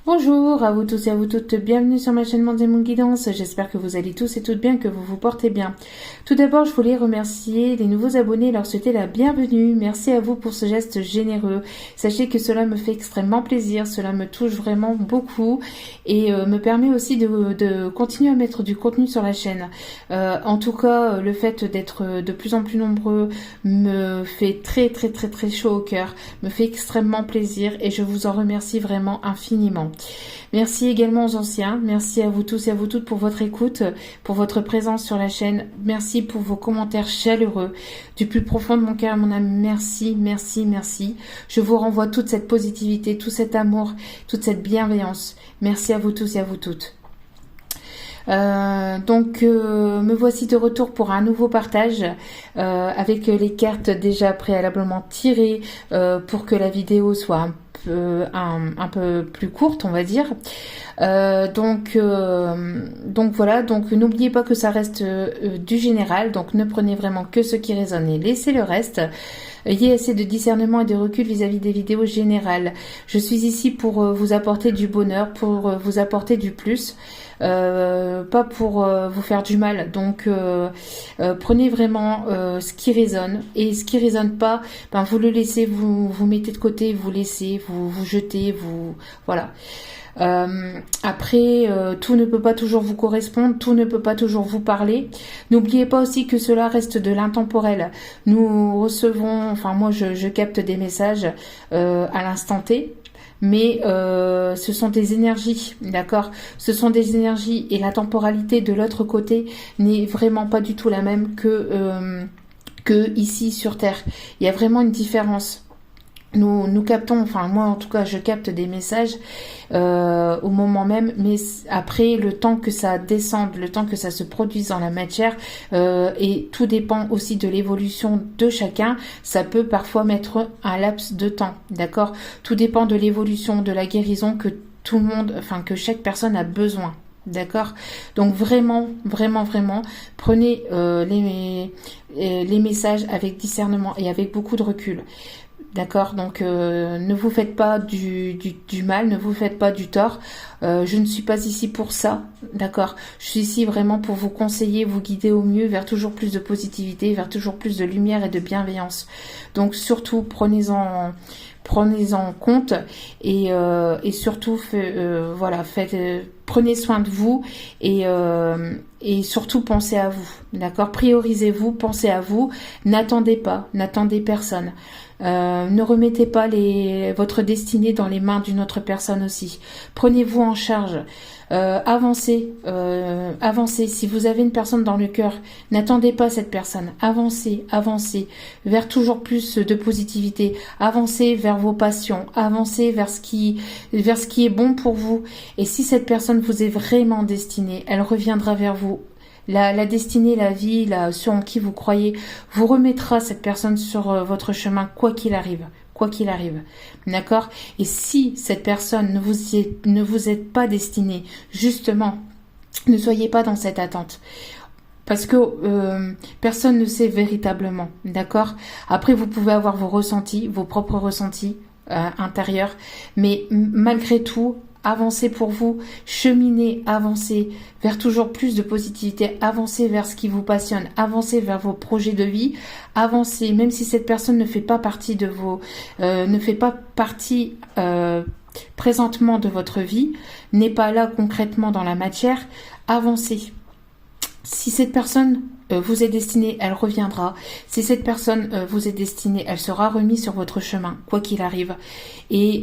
Bonjour à vous tous et à vous toutes, bienvenue sur ma chaîne Mandemon Guidance, j'espère que vous allez tous et toutes bien, que vous vous portez bien. Tout d'abord, je voulais remercier les nouveaux abonnés et leur souhaiter la bienvenue, merci à vous pour ce geste généreux. Sachez que cela me fait extrêmement plaisir, cela me touche vraiment beaucoup et me permet aussi de continuer à mettre du contenu sur la chaîne. En tout cas, le fait d'être de plus en plus nombreux me fait très chaud au cœur, me fait extrêmement plaisir et je vous en remercie vraiment infiniment. Merci également aux anciens, merci à vous tous et à vous toutes pour votre écoute, pour votre présence sur la chaîne, merci pour vos commentaires chaleureux, du plus profond de mon cœur, mon âme, merci. Je vous renvoie toute cette positivité, tout cet amour, toute cette bienveillance. Merci à vous tous et à vous toutes. Me voici de retour pour un nouveau partage avec les cartes déjà préalablement tirées pour que la vidéo soit un peu plus courte, on va dire. Donc voilà, donc n'oubliez pas que ça reste du général, donc ne prenez vraiment que ce qui résonne et laissez le reste. Ayez assez de discernement et de recul vis-à-vis des vidéos générales. Je suis ici pour vous apporter du bonheur, pour vous apporter du plus, pas pour vous faire du mal. Donc prenez vraiment ce qui résonne, et ce qui résonne pas, ben vous le laissez, vous mettez de côté, vous laissez, vous jetez, voilà. Après, tout ne peut pas toujours vous correspondre, tout ne peut pas toujours vous parler. N'oubliez pas aussi que cela reste de l'intemporel. Nous recevons, enfin moi je capte des messages à l'instant T, mais ce sont des énergies, d'accord? Ce sont des énergies et la temporalité de l'autre côté n'est vraiment pas du tout la même que ici sur Terre. Il y a vraiment une différence. Nous captons, enfin moi en tout cas je capte des messages au moment même, mais après le temps que ça descende, le temps que ça se produise dans la matière, et tout dépend aussi de l'évolution de chacun, ça peut parfois mettre un laps de temps, d'accord? Tout dépend de l'évolution, de la guérison que tout le monde, enfin que chaque personne a besoin. D'accord, donc vraiment, prenez les messages avec discernement et avec beaucoup de recul. D'accord, donc ne vous faites pas du mal, ne vous faites pas du tort. Je ne suis pas ici pour ça, d'accord. Je suis ici vraiment pour vous conseiller, vous guider au mieux vers toujours plus de positivité, vers toujours plus de lumière et de bienveillance. Donc surtout, prenez-en compte et surtout voilà, prenez soin de vous et surtout pensez à vous, d'accord, priorisez-vous, pensez à vous, n'attendez personne. Ne remettez pas votre destinée dans les mains d'une autre personne aussi. Prenez-vous en charge. Avancez. Si vous avez une personne dans le cœur, n'attendez pas cette personne. Avancez vers toujours plus de positivité. Avancez vers vos passions. Avancez vers ce qui est bon pour vous. Et si cette personne vous est vraiment destinée, elle reviendra vers vous. La destinée, la vie, ceux en qui vous croyez, vous remettra cette personne sur votre chemin, quoi qu'il arrive. D'accord? Et si cette personne ne vous est pas destinée, justement, ne soyez pas dans cette attente. Parce que personne ne sait véritablement, d'accord? Après, vous pouvez avoir vos ressentis, vos propres ressentis intérieurs, mais malgré tout, avancez pour vous, cheminez, avancez vers toujours plus de positivité, avancez vers ce qui vous passionne, avancez vers vos projets de vie, avancez, même si cette personne ne fait pas partie présentement de votre vie, n'est pas là concrètement dans la matière, avancez. Si cette personne vous est destinée, elle reviendra. Si cette personne vous est destinée, elle sera remise sur votre chemin, quoi qu'il arrive. Et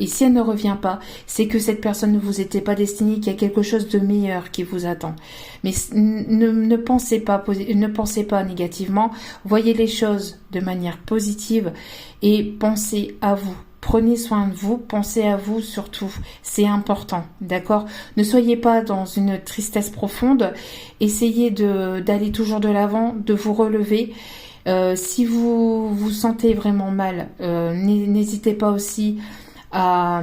si elle ne revient pas, c'est que cette personne ne vous était pas destinée, qu'il y a quelque chose de meilleur qui vous attend. Mais ne pensez pas négativement. Voyez les choses de manière positive et pensez à vous. Prenez soin de vous, pensez à vous surtout, c'est important, d'accord? Ne soyez pas dans une tristesse profonde, essayez d'aller toujours de l'avant, de vous relever. Si vous vous sentez vraiment mal, n'hésitez pas aussi à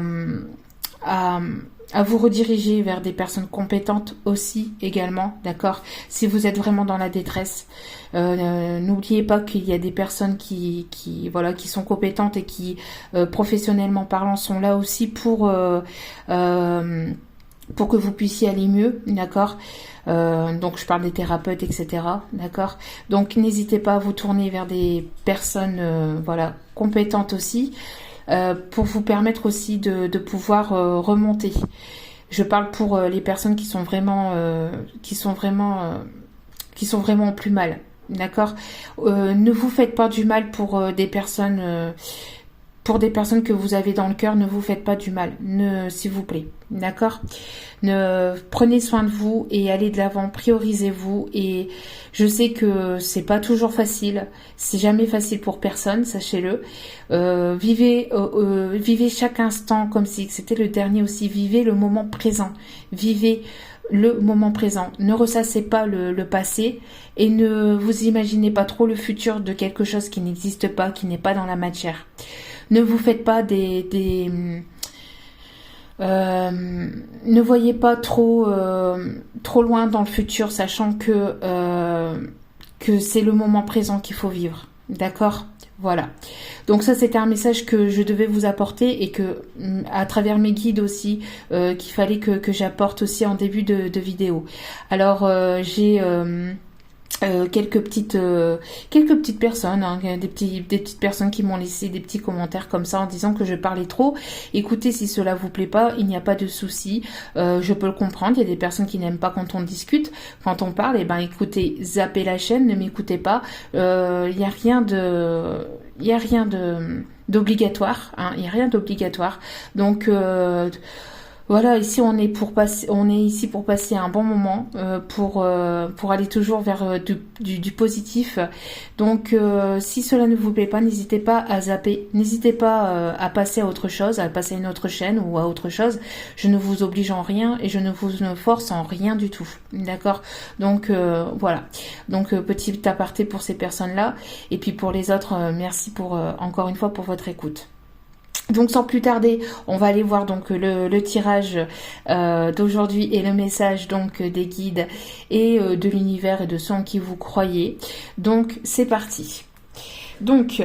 à vous rediriger vers des personnes compétentes aussi également, d'accord? Si vous êtes vraiment dans la détresse, n'oubliez pas qu'il y a des personnes voilà, qui sont compétentes et qui, professionnellement parlant, sont là aussi pour que vous puissiez aller mieux, d'accord? Donc je parle des thérapeutes, etc. D'accord? Donc n'hésitez pas à vous tourner vers des personnes voilà, compétentes aussi, pour vous permettre aussi de pouvoir remonter. Je parle pour les personnes qui sont vraiment au plus mal. D'accord? Ne vous faites pas du mal pour des personnes que vous avez dans le cœur, ne vous faites pas du mal, s'il vous plaît, d'accord? Prenez soin de vous et allez de l'avant, priorisez-vous. Et je sais que c'est pas toujours facile, c'est jamais facile pour personne, sachez-le. Vivez chaque instant comme si c'était le dernier aussi. Vivez le moment présent, vivez le moment présent. Ne ressassez pas le passé et ne vous imaginez pas trop le futur de quelque chose qui n'existe pas, qui n'est pas dans la matière. Ne vous faites pas ne voyez pas trop loin dans le futur, sachant que c'est le moment présent qu'il faut vivre. D'accord? Voilà. Donc ça, c'était un message que je devais vous apporter et que, à travers mes guides aussi, qu'il fallait que j'apporte aussi en début de vidéo. Alors, j'ai quelques petites personnes, hein, des petites personnes qui m'ont laissé des petits commentaires comme ça en disant que je parlais trop. Écoutez, si cela vous plaît pas, il n'y a pas de souci, je peux le comprendre. Il y a des personnes qui n'aiment pas quand on discute, quand on parle. Et ben écoutez, zappez la chaîne, ne m'écoutez pas. Il y a rien d'obligatoire, hein, il y a rien d'obligatoire. Donc voilà, ici on est ici pour passer un bon moment, pour aller toujours vers du positif. Donc si cela ne vous plaît pas, n'hésitez pas à zapper, n'hésitez pas à passer à autre chose, à passer à une autre chaîne ou à autre chose. Je ne vous oblige en rien et je ne vous force en rien du tout. D'accord? Donc voilà. Donc petit aparté pour ces personnes-là et puis pour les autres, merci encore une fois pour votre écoute. Donc sans plus tarder, on va aller voir donc le tirage d'aujourd'hui et le message donc des guides et de l'univers et de ceux en qui vous croyez. Donc c'est parti. Donc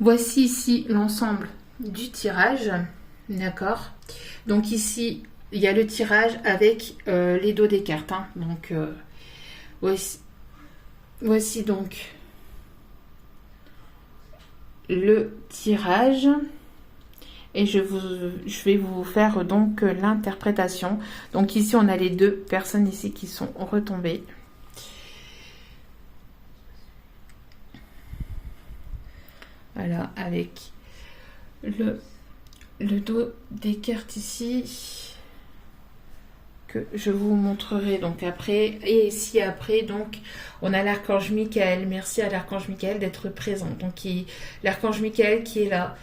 voici ici l'ensemble du tirage, d'accord. Donc ici il y a le tirage avec les dos des cartes, hein. Donc voici donc le tirage. Et je vais vous faire donc l'interprétation. Donc ici, on a les deux personnes ici qui sont retombées. Voilà, avec le dos des cartes ici, que je vous montrerai donc après. Et ici après, donc, on a l'archange Michael. Merci à l'archange Michael d'être présent. Donc, l'archange Michael qui est là.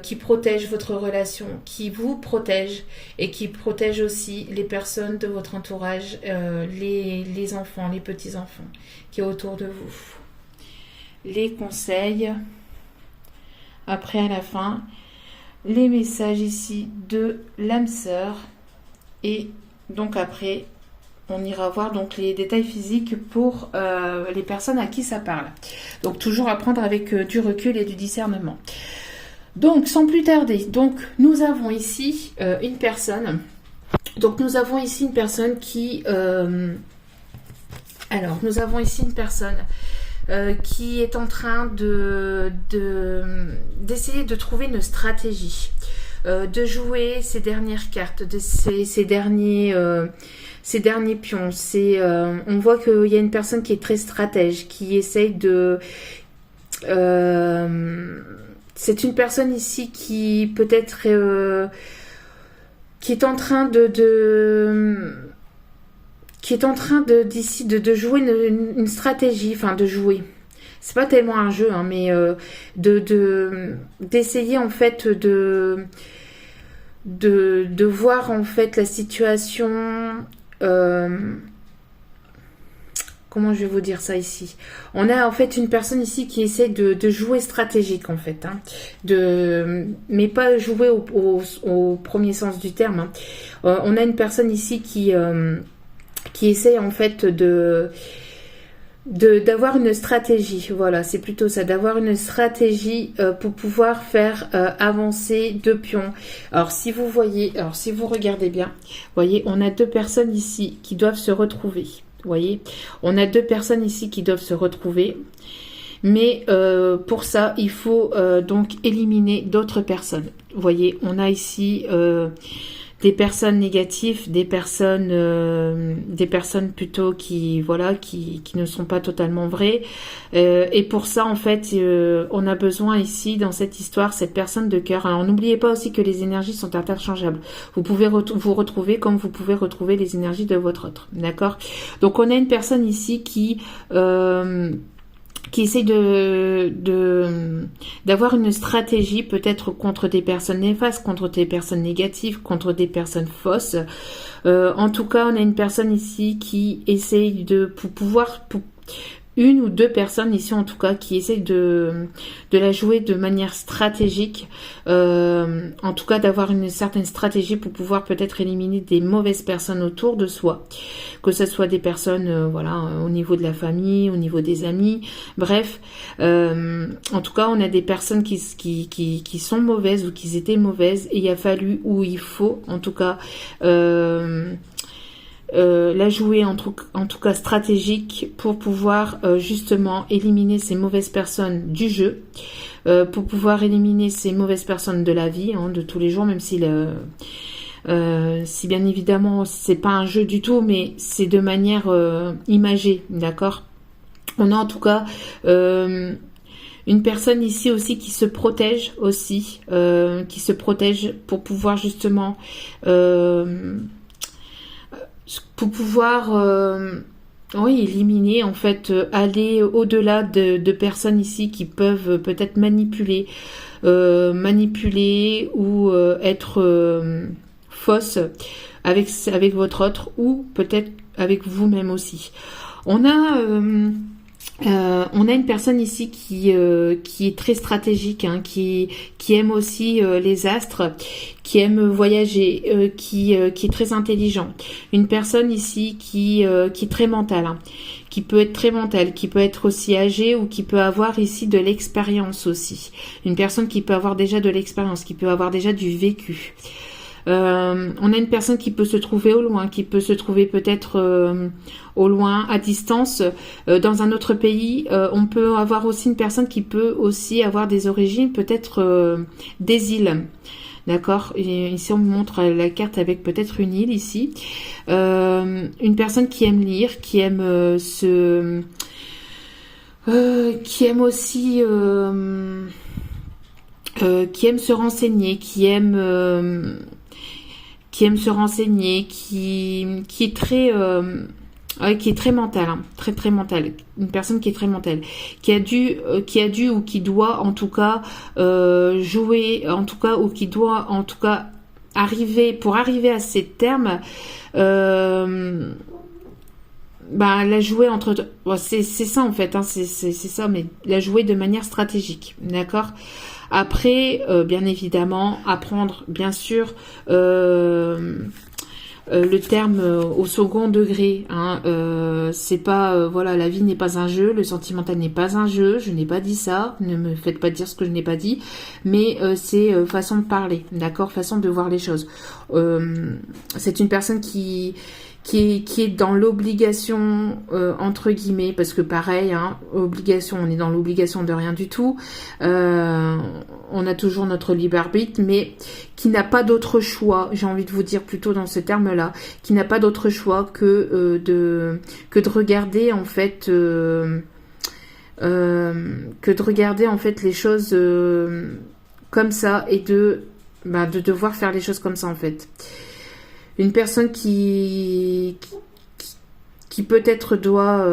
Qui protège votre relation, qui vous protège et qui protège aussi les personnes de votre entourage, les enfants, les petits-enfants qui est autour de vous. Les conseils, après à la fin, les messages ici de l'âme sœur et donc après, on ira voir donc les détails physiques pour les personnes à qui ça parle. Donc toujours à prendre avec du recul et du discernement. Donc, sans plus tarder, donc nous avons ici une personne. Donc, nous avons ici une personne qui... alors, nous avons ici une personne qui est en train d'essayer de trouver une stratégie, de jouer ses dernières cartes, ses derniers pions. On voit qu'il y a une personne qui est très stratège, qui essaye de... c'est une personne ici qui peut-être qui est en train d'ici de jouer une stratégie, enfin de jouer. C'est pas tellement un jeu, hein, mais d'essayer en fait de voir en fait la situation. comment je vais vous dire ça ici? On a en fait une personne ici qui essaie de jouer stratégique en fait, hein, mais pas jouer au premier sens du terme. Hein. On a une personne ici qui essaie en fait d'avoir une stratégie, voilà, c'est plutôt ça, d'avoir une stratégie pour pouvoir faire avancer deux pions. Alors si vous regardez bien, vous voyez, on a deux personnes ici qui doivent se retrouver. Vous voyez, on a deux personnes ici qui doivent se retrouver. Mais pour ça, il faut donc éliminer d'autres personnes. Vous voyez, on a ici des personnes négatives, des personnes plutôt qui ne sont pas totalement vraies. Et pour ça, en fait, on a besoin ici, dans cette histoire, cette personne de cœur. Alors, n'oubliez pas aussi que les énergies sont interchangeables. Vous pouvez vous retrouver comme vous pouvez retrouver les énergies de votre autre. D'accord? Donc, on a une personne ici qui essaie d'avoir une stratégie peut-être contre des personnes néfastes, contre des personnes négatives, contre des personnes fausses. En tout cas, on a une personne ici qui essaye une ou deux personnes ici en tout cas qui essayent de la jouer de manière stratégique, en tout cas d'avoir une certaine stratégie pour pouvoir peut-être éliminer des mauvaises personnes autour de soi, que ce soit des personnes au niveau de la famille, au niveau des amis, bref, en tout cas on a des personnes qui sont mauvaises ou qui étaient mauvaises et il a fallu ou il faut en tout cas la jouer en tout cas stratégique pour pouvoir justement éliminer ces mauvaises personnes du jeu, pour pouvoir éliminer ces mauvaises personnes de la vie, hein, de tous les jours, même si si bien évidemment c'est pas un jeu du tout, mais c'est de manière imagée, d'accord. On a en tout cas une personne ici aussi qui se protège aussi, qui se protège pour pouvoir justement éliminer, en fait, aller au-delà de personnes ici qui peuvent peut-être manipuler ou être fausses avec votre autre ou peut-être avec vous-même aussi. On a une personne ici qui est très stratégique, hein, qui aime aussi les astres, qui aime voyager, qui est très intelligent. Une personne ici qui est très mentale, hein, qui peut être très mentale, qui peut être aussi âgée ou qui peut avoir ici de l'expérience aussi. Une personne qui peut avoir déjà de l'expérience, qui peut avoir déjà du vécu. On a une personne qui peut se trouver au loin, qui peut se trouver peut-être au loin, à distance, dans un autre pays. On peut avoir aussi une personne qui peut aussi avoir des origines peut-être des îles. D'accord? Ici on me montre la carte avec peut-être une île ici. Une personne qui aime lire, qui aime qui aime aussi qui aime se renseigner, qui aime se renseigner, qui est très mental, hein, très mental, une personne qui est très mentale, qui a dû ou qui doit en tout cas jouer, en tout cas, ou qui doit en tout cas arriver à ces termes, la jouer c'est ça en fait, hein, c'est ça, mais la jouer de manière stratégique, d'accord. Après, bien évidemment, apprendre, bien sûr, le terme au second degré. Hein, c'est pas, la vie n'est pas un jeu, le sentimental n'est pas un jeu. Je n'ai pas dit ça. Ne me faites pas dire ce que je n'ai pas dit. Mais c'est façon de parler, d'accord, façon de voir les choses. C'est une personne qui est dans l'obligation entre guillemets, parce que pareil, hein, obligation, on est dans l'obligation de rien du tout, on a toujours notre libre arbitre, mais qui n'a pas d'autre choix, j'ai envie de vous dire plutôt dans ce terme-là, qui n'a pas d'autre choix que de regarder en fait les choses comme ça et de devoir faire les choses comme ça en fait. Une personne qui peut-être doit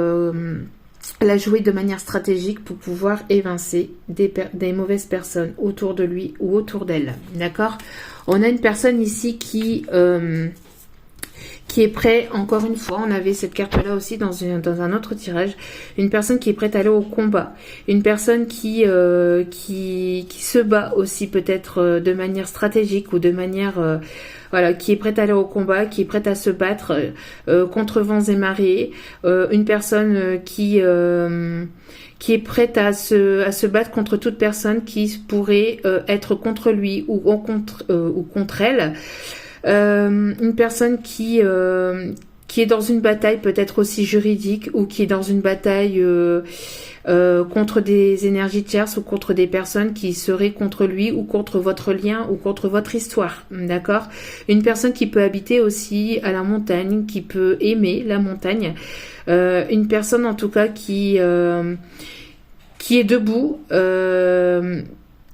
la jouer de manière stratégique pour pouvoir évincer des mauvaises personnes autour de lui ou autour d'elle. D'accord ? On a une personne ici qui qui est prêt, encore une fois, on avait cette carte-là aussi dans un autre tirage, une personne qui est prête à aller au combat, une personne qui se bat aussi peut-être de manière stratégique ou de manière... voilà, qui est prête à aller au combat, qui est prête à se battre contre vents et marées, une personne qui est prête à se battre contre toute personne qui pourrait être contre lui ou contre elle. Une personne qui est dans une bataille peut-être aussi juridique ou qui est dans une bataille contre des énergies tierces ou contre des personnes qui seraient contre lui ou contre votre lien ou contre votre histoire, d'accord? Une personne qui peut habiter aussi à la montagne, qui peut aimer la montagne, une personne en tout cas qui est debout,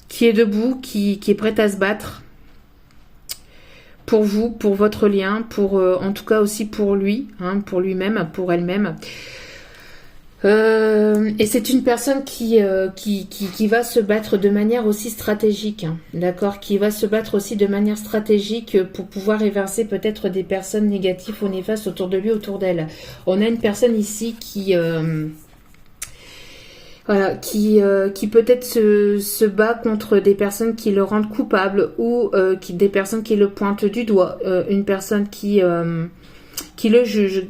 qui est prête à se battre pour vous, pour votre lien, pour en tout cas aussi pour lui, hein, pour lui-même, pour elle-même. Et c'est une personne qui va se battre de manière aussi stratégique, hein, d'accord, qui va se battre aussi de manière stratégique pour pouvoir évincer peut-être des personnes négatives ou néfastes autour de lui, autour d'elle. On a une personne ici qui voilà, qui peut-être se bat contre des personnes qui le rendent coupable ou des personnes qui le pointent du doigt, une personne qui le juge,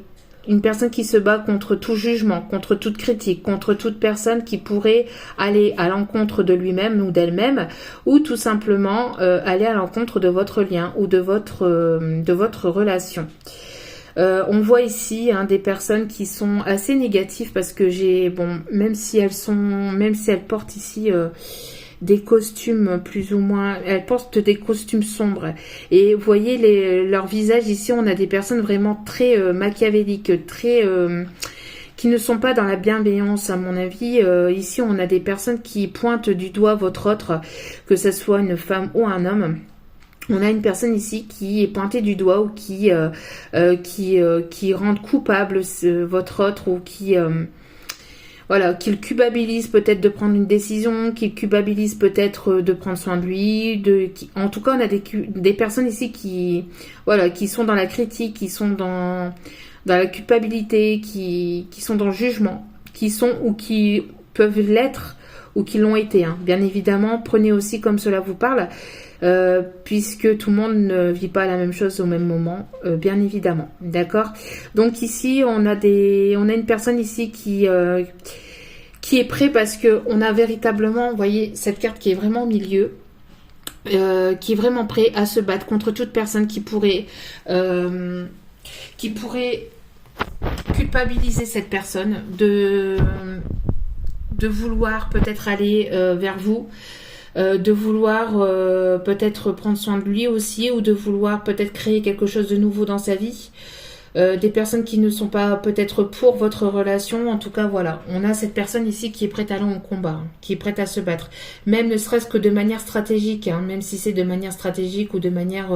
une personne qui se bat contre tout jugement, contre toute critique, contre toute personne qui pourrait aller à l'encontre de lui-même ou d'elle-même, ou tout simplement aller à l'encontre de votre lien ou de votre relation. On voit ici hein, des personnes qui sont assez négatives parce que même si elles portent ici des costumes plus ou moins, elles portent des costumes sombres. Et vous voyez leur visage ici, on a des personnes vraiment très machiavéliques, très qui ne sont pas dans la bienveillance à mon avis. Ici, on a des personnes qui pointent du doigt votre autre, que ce soit une femme ou un homme. On a une personne ici qui est pointée du doigt ou qui rend coupable votre autre ou qui le culpabilise peut-être de prendre une décision, qui le culpabilise peut-être de prendre soin de lui. En tout cas, on a des personnes ici qui sont dans la critique, qui sont dans la culpabilité, qui sont dans le jugement, qui sont ou qui peuvent l'être ou qui l'ont été. Hein. Bien évidemment, prenez aussi comme cela vous parle. Puisque tout le monde ne vit pas la même chose au même moment, bien évidemment, d'accord. Donc ici, on a une personne ici qui est prêt parce que on a véritablement, vous voyez, cette carte qui est vraiment au milieu, qui est vraiment prêt à se battre contre toute personne qui pourrait culpabiliser cette personne de vouloir peut-être aller vers vous. De vouloir peut-être prendre soin de lui aussi ou de vouloir peut-être créer quelque chose de nouveau dans sa vie. Des personnes qui ne sont pas peut-être pour votre relation. En tout cas, voilà. On a cette personne ici qui est prête à aller en combat, hein, qui est prête à se battre. Même ne serait-ce que de manière stratégique, hein, même si c'est de manière stratégique ou de manière...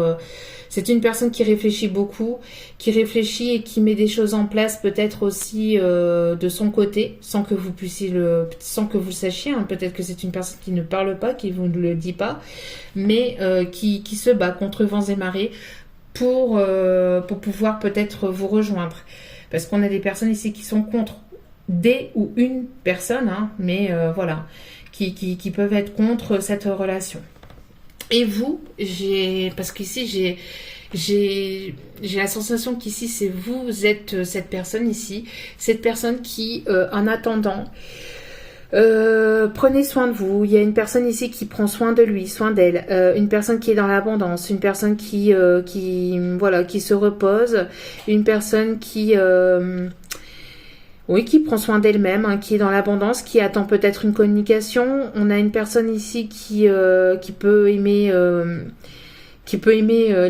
c'est une personne qui réfléchit beaucoup, qui réfléchit et qui met des choses en place peut-être aussi de son côté, sans que vous le sachiez. Hein. Peut-être que c'est une personne qui ne parle pas, qui vous ne le dit pas, mais qui se bat contre vents et marées pour pouvoir peut-être vous rejoindre. Parce qu'on a des personnes ici qui sont contre des ou une personne, hein, mais voilà, qui peuvent être contre cette relation. Et vous, parce qu'ici j'ai la sensation qu'ici c'est vous êtes cette personne ici, cette personne qui en attendant prenez soin de vous. Il y a une personne ici qui prend soin de lui, soin d'elle, une personne qui est dans l'abondance, une personne qui se repose, une personne qui prend soin d'elle-même, hein, qui est dans l'abondance, qui attend peut-être une communication. On a une personne ici qui peut aimer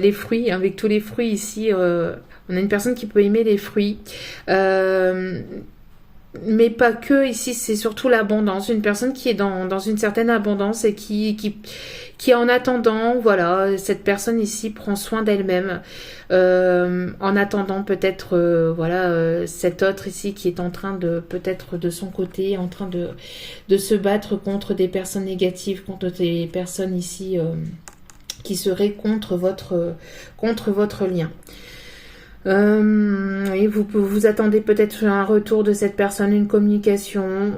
les fruits, avec tous les fruits ici. On a une personne qui peut aimer les fruits. Mais pas que, ici c'est surtout l'abondance, une personne qui est dans une certaine abondance et qui en attendant, voilà, cette personne ici prend soin d'elle-même, en attendant peut-être, cet autre ici qui est en train de, peut-être de son côté, en train de se battre contre des personnes négatives, contre des personnes ici qui seraient contre votre lien. Et vous attendez peut-être un retour de cette personne, une communication.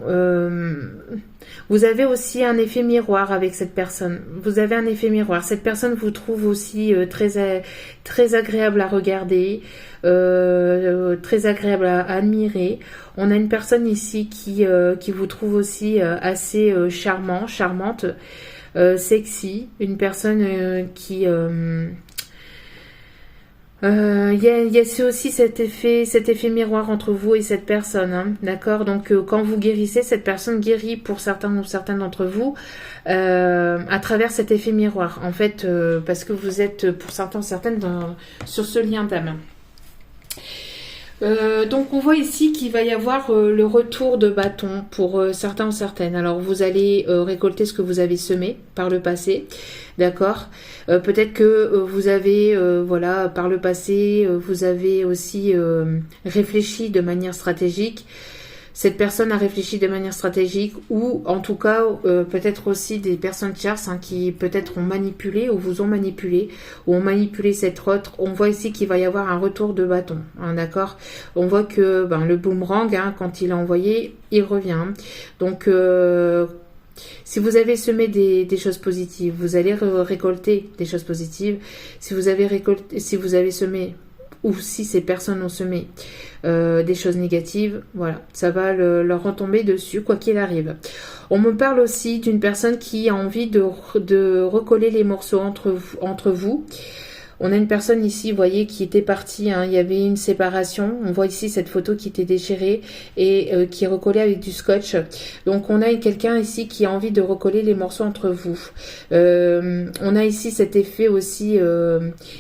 Vous avez aussi un effet miroir avec cette personne. Vous avez un effet miroir. Cette personne vous trouve aussi très agréable à regarder, très agréable à admirer. On a une personne ici qui vous trouve aussi assez charmante, sexy. Une personne qui... Il y a aussi cet effet miroir entre vous et cette personne, hein, d'accord. Donc quand vous guérissez, cette personne guérit pour certains ou certaines d'entre vous à travers cet effet miroir, en fait, parce que vous êtes pour certains ou certaines sur ce lien d'âme. Donc on voit ici qu'il va y avoir le retour de bâton pour certains ou certaines. Alors vous allez récolter ce que vous avez semé par le passé, d'accord. Peut-être que vous avez, voilà, par le passé, vous avez aussi réfléchi de manière stratégique. Cette personne a réfléchi de manière stratégique ou en tout cas peut-être aussi des personnes tierces hein, qui peut-être ont manipulé ou vous ont manipulé ou ont manipulé cette autre. On voit ici qu'il va y avoir un retour de bâton, hein, d'accord. On voit que le boomerang, hein, quand il est envoyé, il revient. Donc si vous avez semé des choses positives, vous allez récolter des choses positives. Si vous avez semé ou si ces personnes ont semé des choses négatives, voilà, ça va leur retomber dessus, quoi qu'il arrive. On me parle aussi d'une personne qui a envie de recoller les morceaux entre vous. On a une personne ici, vous voyez, qui était partie, hein, il y avait une séparation. On voit ici cette photo qui était déchirée et qui est recollée avec du scotch. Donc on a quelqu'un ici qui a envie de recoller les morceaux entre vous. On a ici cet effet aussi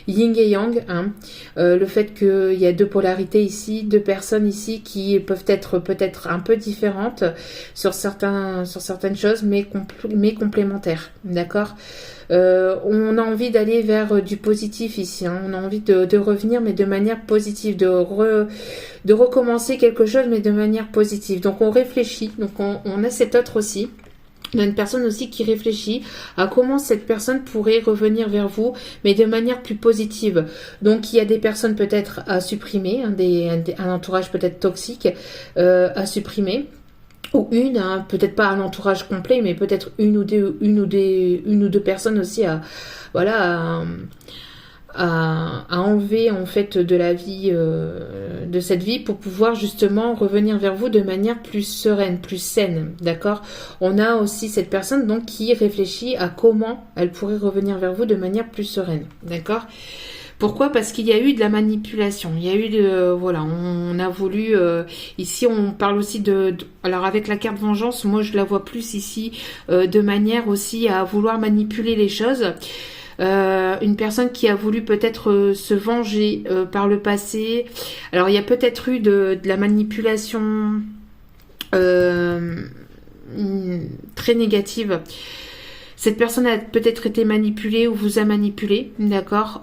yin et yang, hein, le fait qu'il y a deux polarités ici, deux personnes ici qui peuvent être peut-être un peu différentes sur certaines choses, mais complémentaires, d'accord. On a envie d'aller vers du positif ici, hein. On a envie de revenir mais de manière positive, de recommencer quelque chose mais de manière positive. Donc on réfléchit, donc on a cet autre aussi. On a une personne aussi qui réfléchit à comment cette personne pourrait revenir vers vous, mais de manière plus positive. Donc il y a des personnes peut-être à supprimer, hein, un entourage peut-être toxique à supprimer. Ou hein, peut-être pas un entourage complet, mais peut-être une ou deux personnes aussi à enlever en fait de la vie, de cette vie pour pouvoir justement revenir vers vous de manière plus sereine, plus saine, d'accord. On a aussi cette personne donc qui réfléchit à comment elle pourrait revenir vers vous de manière plus sereine, d'accord. Pourquoi? Parce qu'il y a eu de la manipulation. Il y a eu voilà, on a voulu ici on parle aussi alors avec la carte vengeance, moi je la vois plus ici de manière aussi à vouloir manipuler les choses. Une personne qui a voulu peut-être se venger par le passé. Alors il y a peut-être eu de la manipulation très négative. Cette personne a peut-être été manipulée ou vous a manipulé, d'accord.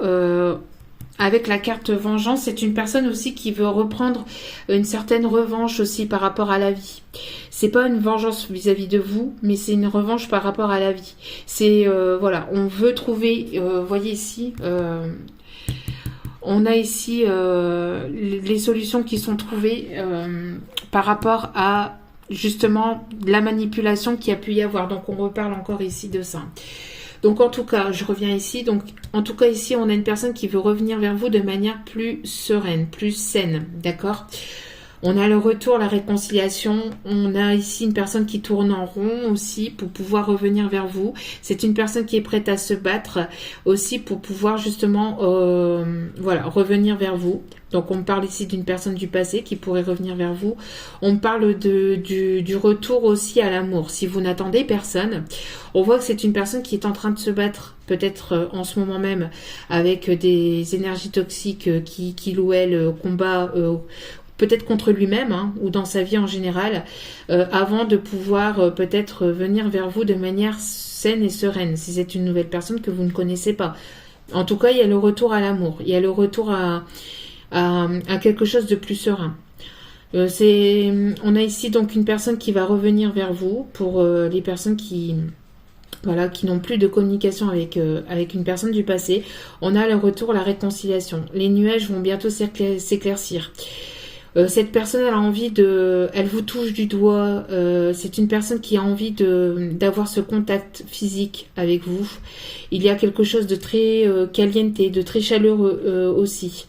Avec la carte vengeance, c'est une personne aussi qui veut reprendre une certaine revanche aussi par rapport à la vie. C'est pas une vengeance vis-à-vis de vous, mais c'est une revanche par rapport à la vie. C'est voilà, on veut trouver, voyez ici, on a ici les solutions qui sont trouvées par rapport à justement la manipulation qui a pu y avoir. Donc on reparle encore ici de ça. Donc en tout cas, je reviens ici. Donc en tout cas ici, on a une personne qui veut revenir vers vous de manière plus sereine, plus saine, d'accord. On a le retour, la réconciliation. On a ici une personne qui tourne en rond aussi pour pouvoir revenir vers vous. C'est une personne qui est prête à se battre aussi pour pouvoir justement voilà, revenir vers vous. Donc on parle ici d'une personne du passé qui pourrait revenir vers vous. On parle du retour aussi à l'amour. Si vous n'attendez personne, on voit que c'est une personne qui est en train de se battre peut-être en ce moment même avec des énergies toxiques qui ou elle combat peut-être contre lui-même hein, ou dans sa vie en général, avant de pouvoir peut-être venir vers vous de manière saine et sereine, si c'est une nouvelle personne que vous ne connaissez pas. En tout cas, il y a le retour à l'amour, il y a le retour à quelque chose de plus serein. On a ici donc une personne qui va revenir vers vous pour les personnes qui voilà, qui n'ont plus de communication avec une personne du passé. On a le retour, la réconciliation. Les nuages vont bientôt s'éclaircir. Cette personne, elle a envie elle vous touche du doigt. C'est une personne qui a envie d'avoir ce contact physique avec vous. Il y a quelque chose de très caliente, de très chaleureux aussi.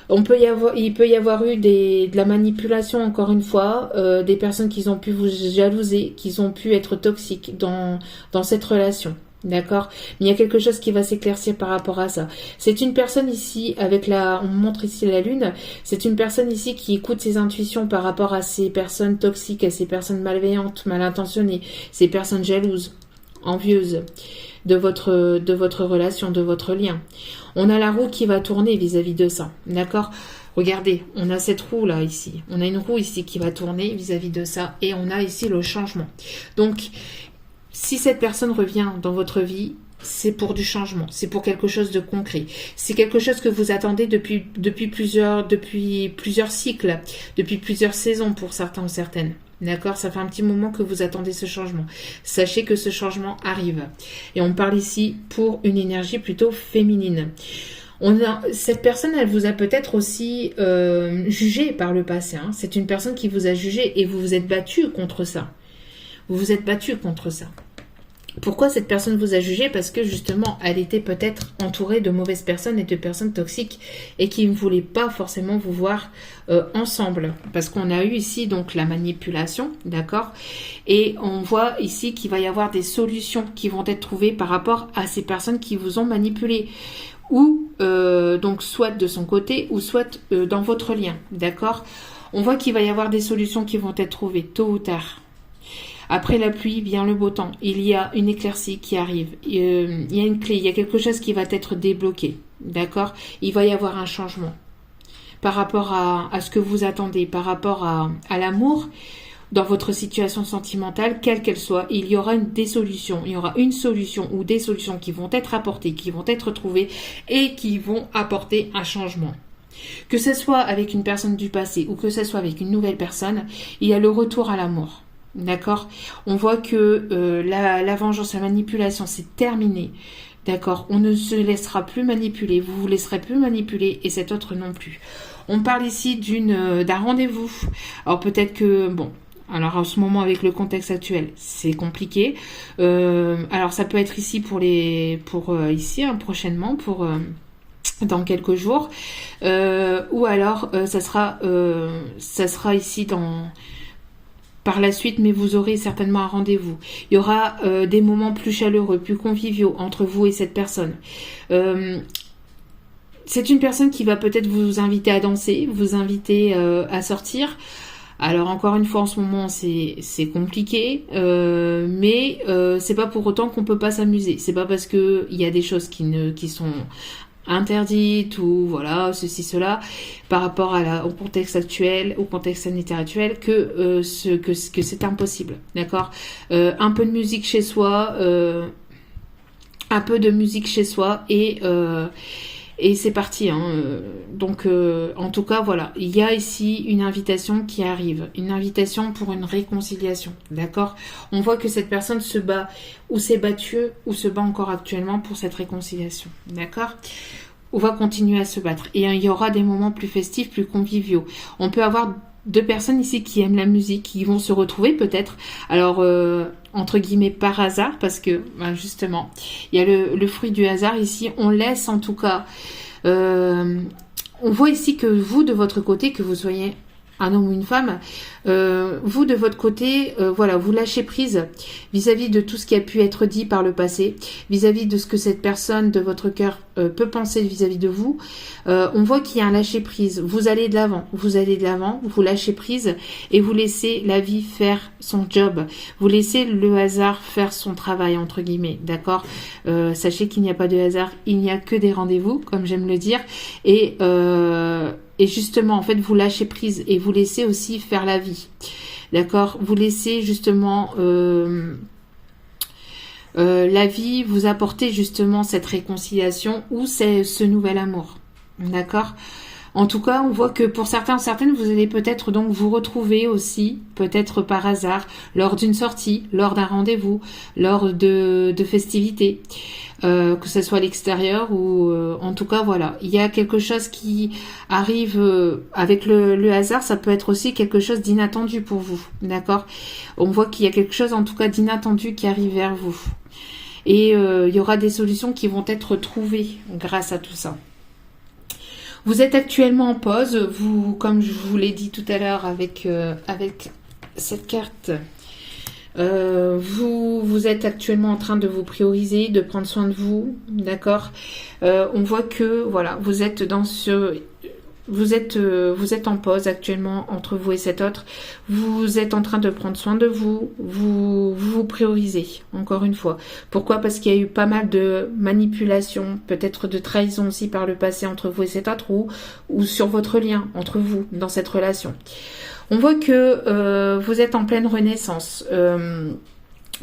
Il peut y avoir eu de la manipulation, encore une fois, des personnes qui ont pu vous jalouser, qui ont pu être toxiques dans cette relation. D'accord? Mais il y a quelque chose qui va s'éclaircir par rapport à ça. C'est une personne ici, on montre ici la lune, c'est une personne ici qui écoute ses intuitions par rapport à ces personnes toxiques, à ces personnes malveillantes, mal intentionnées, ces personnes jalouses, envieuses de votre relation, de votre lien. On a la roue qui va tourner vis-à-vis de ça. D'accord? Regardez, on a cette roue là ici. On a une roue ici qui va tourner vis-à-vis de ça et on a ici le changement. Donc, si cette personne revient dans votre vie, c'est pour du changement, c'est pour quelque chose de concret. C'est quelque chose que vous attendez depuis plusieurs cycles, depuis plusieurs saisons pour certains ou certaines. D'accord? Ça fait un petit moment que vous attendez ce changement. Sachez que ce changement arrive. Et on parle ici pour une énergie plutôt féminine. Cette personne, elle vous a peut-être aussi jugé par le passé. Hein. C'est une personne qui vous a jugé et vous vous êtes battu contre ça. Vous vous êtes battu contre ça. Pourquoi cette personne vous a jugé? Parce que justement, elle était peut-être entourée de mauvaises personnes et de personnes toxiques et qui ne voulaient pas forcément vous voir ensemble. Parce qu'on a eu ici donc la manipulation, d'accord? Et on voit ici qu'il va y avoir des solutions qui vont être trouvées par rapport à ces personnes qui vous ont manipulé. Ou donc soit de son côté ou soit dans votre lien, d'accord? On voit qu'il va y avoir des solutions qui vont être trouvées tôt ou tard. Après la pluie vient le beau temps. Il y a une éclaircie qui arrive. Il y a une clé. Il y a quelque chose qui va être débloqué. D'accord? Il va y avoir un changement. Par rapport à ce que vous attendez, par rapport à l'amour, dans votre situation sentimentale, quelle qu'elle soit, il y aura des solutions. Il y aura une solution ou des solutions qui vont être apportées, qui vont être trouvées et qui vont apporter un changement. Que ce soit avec une personne du passé ou que ce soit avec une nouvelle personne, il y a le retour à l'amour. D'accord? On voit que la vengeance, la manipulation, c'est terminé. D'accord? On ne se laissera plus manipuler. Vous vous laisserez plus manipuler et cet autre non plus. On parle ici d'un rendez-vous. Alors peut-être que, bon, alors en ce moment avec le contexte actuel, c'est compliqué. Alors ça peut être ici prochainement, dans quelques jours. Ou alors ça sera ici par la suite, mais vous aurez certainement un rendez-vous. Il y aura des moments plus chaleureux, plus conviviaux entre vous et cette personne. C'est une personne qui va peut-être vous inviter à danser, vous inviter à sortir. Alors encore une fois, en ce moment, c'est compliqué, mais c'est pas pour autant qu'on peut pas s'amuser. C'est pas parce que il y a des choses qui sont interdite ou voilà ceci cela par rapport au contexte actuel, au contexte sanitaire actuel que c'est impossible, d'accord. Un peu de musique chez soi, un peu de musique chez soi et c'est parti, hein. Donc en tout cas voilà, il y a ici une invitation qui arrive, une invitation pour une réconciliation, d'accord. On voit que cette personne se bat ou s'est battue ou se bat encore actuellement pour cette réconciliation, d'accord. On va continuer à se battre et il y aura des moments plus festifs, plus conviviaux. On peut avoir deux personnes ici qui aiment la musique, qui vont se retrouver peut-être, alors entre guillemets par hasard, parce que justement il y a le fruit du hasard ici. On laisse en tout cas, on voit ici que vous de votre côté, que vous soyez un homme ou une femme, vous de votre côté, voilà, vous lâchez prise vis-à-vis de tout ce qui a pu être dit par le passé, vis-à-vis de ce que cette personne de votre cœur peut penser vis-à-vis de vous. On voit qu'il y a un lâcher prise. Vous allez de l'avant, vous lâchez prise et vous laissez la vie faire son job. Vous laissez le hasard faire son travail entre guillemets, d'accord. Sachez qu'il n'y a pas de hasard, il n'y a que des rendez-vous, comme j'aime le dire, et justement, en fait, vous lâchez prise et vous laissez aussi faire la vie. D'accord? Vous laissez justement la vie vous apporter justement cette réconciliation ou ce nouvel amour. D'accord? En tout cas, on voit que pour certains, certaines, vous allez peut-être donc vous retrouver aussi, peut-être par hasard, lors d'une sortie, lors d'un rendez-vous, lors de festivités, que ce soit à l'extérieur ou en tout cas, voilà. Il y a quelque chose qui arrive avec le hasard, ça peut être aussi quelque chose d'inattendu pour vous, d'accord? On voit qu'il y a quelque chose en tout cas d'inattendu qui arrive vers vous. Et il y aura des solutions qui vont être trouvées grâce à tout ça. Vous êtes actuellement en pause, vous, comme je vous l'ai dit tout à l'heure avec cette carte, vous êtes actuellement en train de vous prioriser, de prendre soin de vous, d'accord. On voit que voilà, vous êtes en pause actuellement entre vous et cet autre. Vous êtes en train de prendre soin de vous. Vous priorisez, encore une fois. Pourquoi? Parce qu'il y a eu pas mal de manipulations, peut-être de trahison aussi par le passé entre vous et cet autre ou sur votre lien entre vous dans cette relation. On voit que vous êtes en pleine renaissance.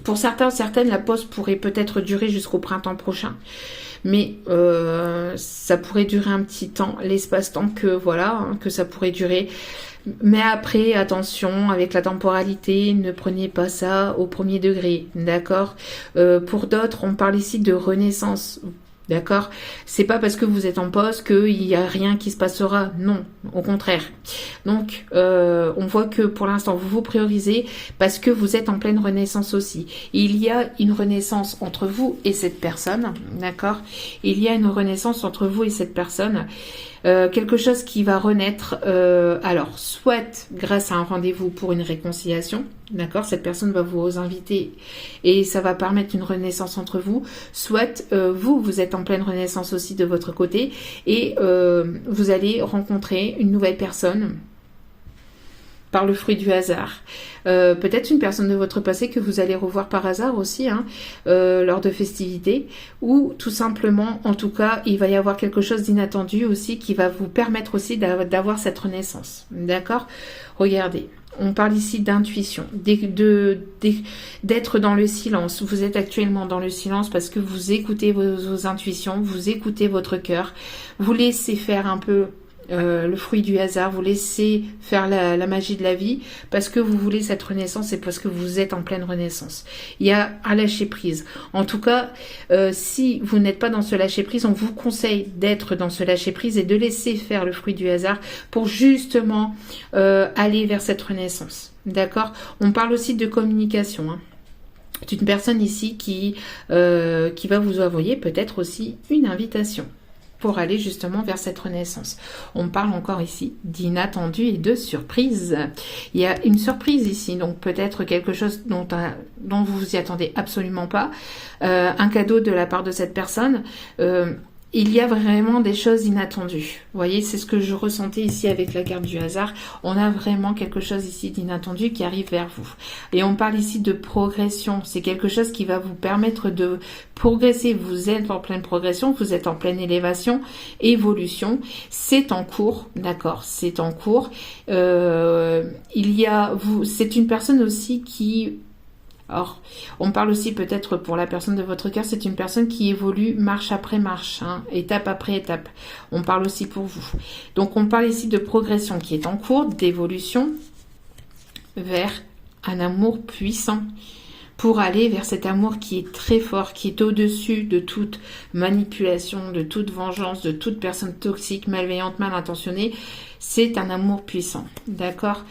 Pour certains, certaines, la pause pourrait peut-être durer jusqu'au printemps prochain. Mais ça pourrait durer un petit temps, l'espace-temps que voilà, hein, que ça pourrait durer. Mais après, attention avec la temporalité, ne prenez pas ça au premier degré, d'accord. Pour d'autres, on parle ici de renaissance. D'accord? C'est pas parce que vous êtes en pause qu'il n'y a rien qui se passera. Non, au contraire. Donc, on voit que pour l'instant, vous vous priorisez parce que vous êtes en pleine renaissance aussi. Il y a une renaissance entre vous et cette personne. D'accord? Il y a une renaissance entre vous et cette personne. Quelque chose qui va renaître, alors, soit grâce à un rendez-vous pour une réconciliation, d'accord, cette personne va vous inviter et ça va permettre une renaissance entre vous, soit vous êtes en pleine renaissance aussi de votre côté et vous allez rencontrer une nouvelle personne par le fruit du hasard. Peut-être une personne de votre passé que vous allez revoir par hasard aussi, hein, lors de festivités, ou tout simplement, en tout cas, il va y avoir quelque chose d'inattendu aussi qui va vous permettre aussi d'avoir cette renaissance. D'accord? Regardez. On parle ici d'intuition, d'être dans le silence. Vous êtes actuellement dans le silence parce que vous écoutez vos intuitions, vous écoutez votre cœur, vous laissez faire un peu le fruit du hasard, vous laissez faire la magie de la vie parce que vous voulez cette renaissance et parce que vous êtes en pleine renaissance. Il y a un lâcher prise. En tout cas, si vous n'êtes pas dans ce lâcher prise, on vous conseille d'être dans ce lâcher prise et de laisser faire le fruit du hasard pour justement aller vers cette renaissance. D'accord? On parle aussi de communication, hein. C'est une personne ici qui va vous envoyer peut-être aussi une invitation pour aller justement vers cette renaissance. On parle encore ici d'inattendu et de surprise. Il y a une surprise ici, donc peut-être quelque chose dont vous vous y attendez absolument pas, un cadeau de la part de cette personne. Il y a vraiment des choses inattendues. Vous voyez, c'est ce que je ressentais ici avec la carte du hasard. On a vraiment quelque chose ici d'inattendu qui arrive vers vous. Et on parle ici de progression. C'est quelque chose qui va vous permettre de progresser. Vous êtes en pleine progression, vous êtes en pleine élévation, évolution. C'est en cours, d'accord, c'est en cours. C'est une personne aussi qui... Alors, on parle aussi peut-être pour la personne de votre cœur, c'est une personne qui évolue marche après marche, hein, étape après étape. On parle aussi pour vous. Donc, on parle ici de progression qui est en cours, d'évolution vers un amour puissant pour aller vers cet amour qui est très fort, qui est au-dessus de toute manipulation, de toute vengeance, de toute personne toxique, malveillante, mal intentionnée. C'est un amour puissant, d'accord?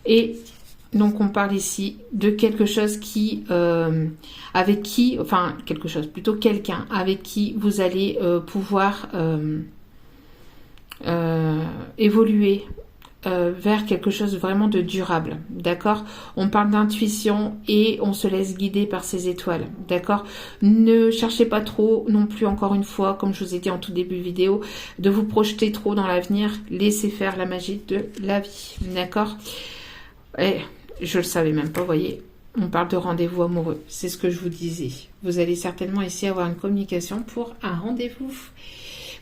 Et donc on parle ici de quelque chose quelqu'un avec qui vous allez pouvoir évoluer vers quelque chose vraiment de durable, d'accord? On parle d'intuition et on se laisse guider par ces étoiles, d'accord? Ne cherchez pas trop non plus, encore une fois, comme je vous ai dit en tout début de vidéo, de vous projeter trop dans l'avenir, laissez faire la magie de la vie, d'accord? Et je le savais même pas, vous voyez, on parle de rendez-vous amoureux, c'est ce que je vous disais. Vous allez certainement ici avoir une communication pour un rendez-vous.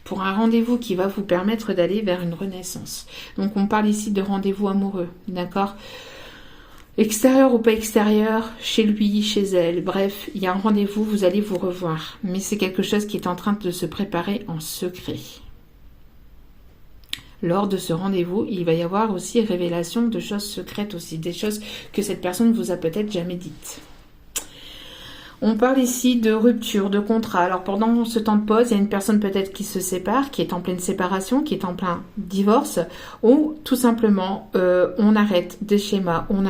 Pour un rendez-vous qui va vous permettre d'aller vers une renaissance. Donc on parle ici de rendez-vous amoureux, d'accord? Extérieur ou pas extérieur, chez lui, chez elle, bref, il y a un rendez-vous, vous allez vous revoir. Mais c'est quelque chose qui est en train de se préparer en secret. lors de ce rendez-vous, il va y avoir aussi révélation de choses secrètes aussi, des choses que cette personne vous a peut-être jamais dites. On parle ici de rupture, de contrat. Alors pendant ce temps de pause, il y a une personne peut-être qui se sépare, qui est en pleine séparation, qui est en plein divorce, ou tout simplement on arrête des schémas, on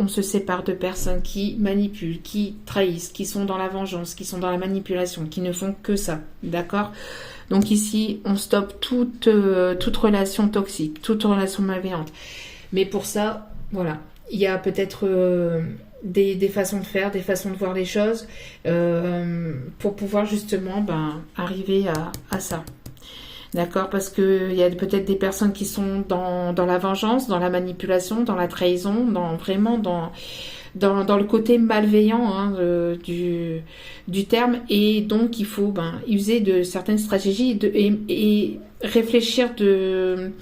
se sépare de personnes qui manipulent, qui trahissent, qui sont dans la vengeance, qui sont dans la manipulation, qui ne font que ça, d'accord ? Donc ici, on stoppe toute relation toxique, toute relation malveillante. Mais pour ça, voilà, il y a peut-être des façons de faire, des façons de voir les choses pour pouvoir justement arriver à ça. D'accord ? Parce qu'il y a peut-être des personnes qui sont dans la vengeance, dans la manipulation, dans la trahison, dans le côté malveillant du terme, et donc il faut user de certaines stratégies et réfléchir de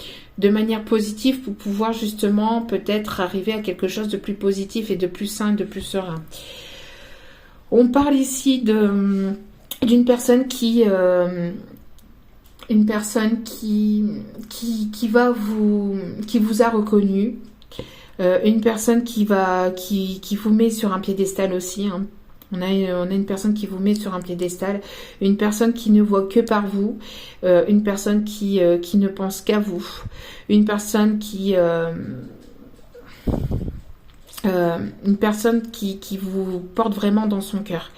manière positive pour pouvoir justement peut-être arriver à quelque chose de plus positif et de plus sain, de plus serein. On parle ici d'une personne qui vous a reconnu. Une personne qui vous met sur un piédestal aussi. Hein. On a une personne qui vous met sur un piédestal, une personne qui ne voit que par vous, une personne qui ne pense qu'à vous, une personne qui vous porte vraiment dans son cœur.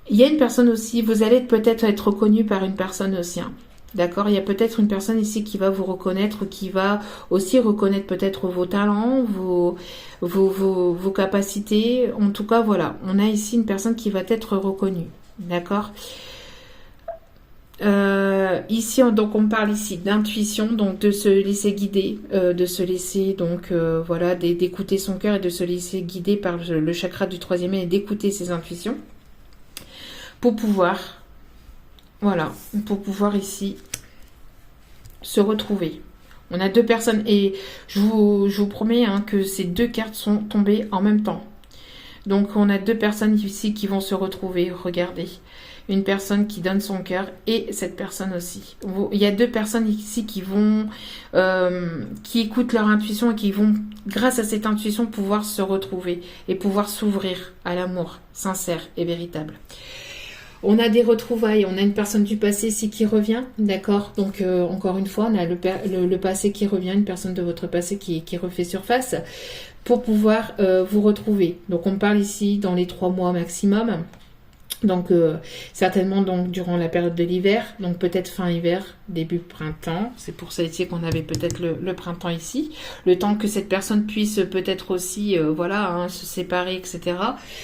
Il y a une personne aussi, vous allez peut-être être reconnu par une personne aussi. Hein. D'accord, il y a peut-être une personne ici qui va vous reconnaître, qui va aussi reconnaître peut-être vos talents, vos capacités. En tout cas, voilà, on a ici une personne qui va être reconnue. D'accord. Ici, donc, on parle ici d'intuition, donc de se laisser guider, de se laisser d'écouter son cœur et de se laisser guider par le chakra du 3e œil et d'écouter ses intuitions pour pouvoir ici se retrouver. On a 2 personnes et je vous promets que ces 2 cartes sont tombées en même temps. Donc on a 2 personnes ici qui vont se retrouver. Regardez, une personne qui donne son cœur et cette personne aussi. Il y a 2 personnes ici qui écoutent leur intuition et qui vont, grâce à cette intuition, pouvoir se retrouver et pouvoir s'ouvrir à l'amour sincère et véritable. On a des retrouvailles, on a une personne du passé ici qui revient, d'accord ? Donc, encore une fois, on a le passé qui revient, une personne de votre passé qui refait surface pour pouvoir vous retrouver. Donc, on parle ici dans les 3 mois maximum. Donc, certainement donc, durant la période de l'hiver, donc peut-être fin hiver, début printemps. C'est pour ça ici qu'on avait peut-être le printemps ici. Le temps que cette personne puisse peut-être aussi, se séparer, etc.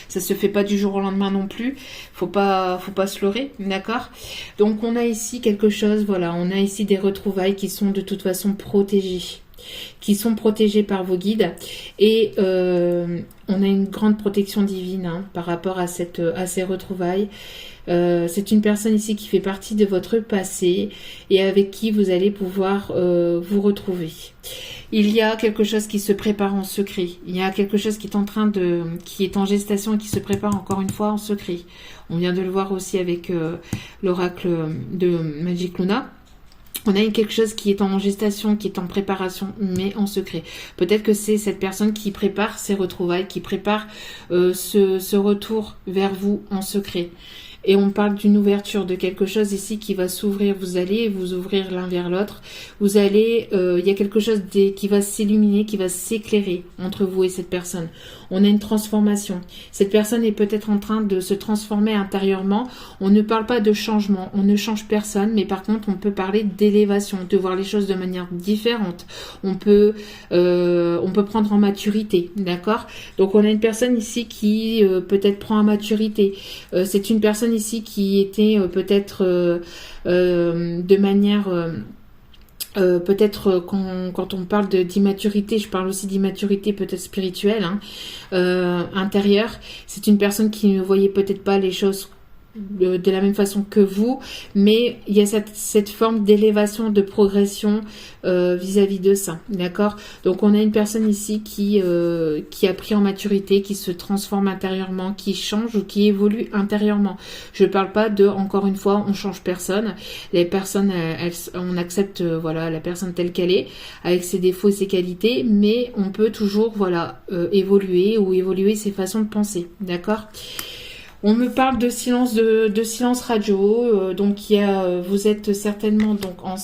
Ça se fait pas du jour au lendemain non plus. Faut pas se leurrer, d'accord ? Donc, on a ici quelque chose, on a ici des retrouvailles qui sont de toute façon protégées. Qui sont protégés par vos guides et on a une grande protection divine par rapport à ces retrouvailles. C'est une personne ici qui fait partie de votre passé et avec qui vous allez pouvoir vous retrouver. Il y a quelque chose qui se prépare en secret. Il y a quelque chose qui est en gestation et qui se prépare encore une fois en secret. On vient de le voir aussi avec l'oracle de Magic Luna. On a quelque chose qui est en gestation, qui est en préparation, mais en secret. Peut-être que c'est cette personne qui prépare ses retrouvailles, qui prépare ce retour vers vous en secret. Et on parle d'une ouverture, de quelque chose ici qui va s'ouvrir. Vous allez vous ouvrir l'un vers l'autre. Vous allez, il y a quelque chose qui va s'illuminer, qui va s'éclairer entre vous et cette personne. On a une transformation. Cette personne est peut-être en train de se transformer intérieurement. On ne parle pas de changement, on ne change personne, mais par contre, on peut parler d'élévation, de voir les choses de manière différente. On peut prendre en maturité, d'accord ? Donc, on a une personne ici qui peut-être prend en maturité. C'est une personne ici qui était peut-être de manière... peut-être quand on parle d'immaturité, je parle aussi d'immaturité peut-être spirituelle, intérieure. C'est une personne qui ne voyait peut-être pas les choses de la même façon que vous, mais il y a cette forme d'élévation, de progression vis-à-vis de ça, d'accord? Donc on a une personne ici qui a pris en maturité, qui se transforme intérieurement, qui change ou qui évolue intérieurement. Je parle pas de, encore une fois, on change personne. Les personnes, on accepte voilà la personne telle qu'elle est, avec ses défauts et ses qualités, mais on peut toujours voilà évoluer ou évoluer ses façons de penser, d'accord? On me parle de silence silence radio, donc il y a, vous êtes certainement donc en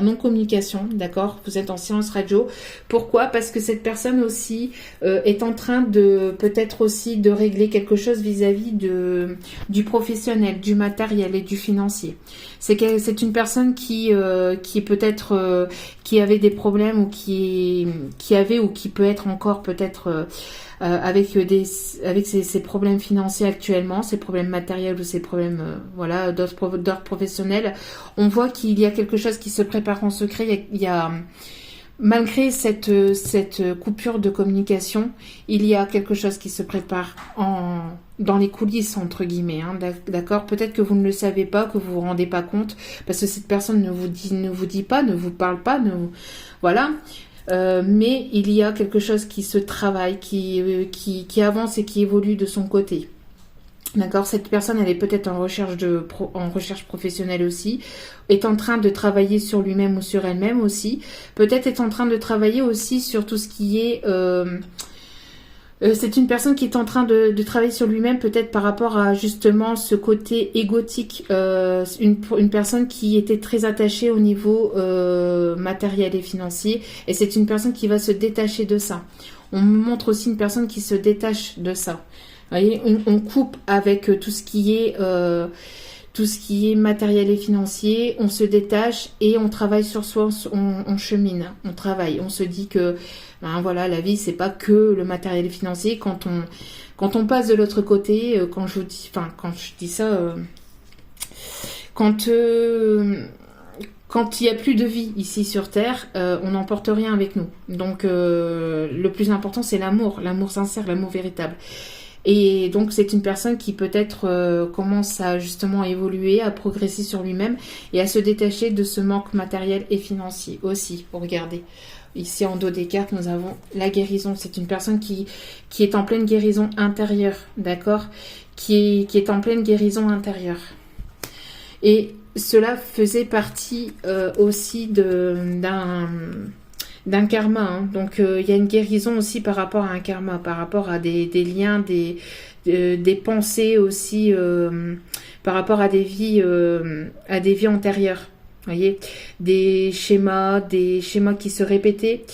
non-communication, d'accord? Vous êtes en silence radio. Pourquoi? Parce que cette personne aussi est en train de peut-être aussi de régler quelque chose vis-à-vis du professionnel, du matériel et du financier. C'est une personne qui peut-être qui avait des problèmes ou qui avait ou qui peut être encore peut-être avec ses problèmes financiers actuellement, ses problèmes matériels ou ses problèmes voilà d'ordre professionnel. On voit qu'il y a quelque chose qui se prépare en secret. Il y a malgré cette coupure de communication, il y a quelque chose qui se prépare dans les coulisses entre guillemets, hein, d'accord. Peut-être que vous ne le savez pas, que vous vous rendez pas compte, parce que cette personne ne vous dit pas, ne vous parle pas, voilà. Mais il y a quelque chose qui se travaille, qui avance et qui évolue de son côté. D'accord, cette personne, elle est peut-être en recherche professionnelle aussi, est en train de travailler sur lui-même ou sur elle-même aussi. Peut-être est en train de travailler aussi sur tout ce qui est... c'est une personne qui est en train de travailler sur lui-même, peut-être par rapport à justement ce côté égotique, une personne qui était très attachée au niveau matériel et financier, et c'est une personne qui va se détacher de ça. On me montre aussi une personne qui se détache de ça. Vous voyez, on coupe avec tout ce qui est matériel et financier, on se détache et on travaille sur soi, on chemine, on travaille, on se dit que ben voilà, la vie c'est pas que le matériel et financier. Quand on passe de l'autre côté, quand je dis ça, quand il n'y a plus de vie ici sur Terre, on n'emporte rien avec nous. Donc le plus important c'est l'amour sincère, l'amour véritable. Et donc c'est une personne qui peut-être commence à justement évoluer, à progresser sur lui-même et à se détacher de ce manque matériel et financier aussi. Regardez, ici en dos des cartes, nous avons la guérison. C'est une personne qui est en pleine guérison intérieure, d'accord, qui est en pleine guérison intérieure. Et cela faisait partie aussi d'un karma, hein. Donc il y a une guérison aussi par rapport à un karma, par rapport à des liens, des pensées aussi, par rapport à des vies antérieures. Vous voyez, des schémas qui se répétaient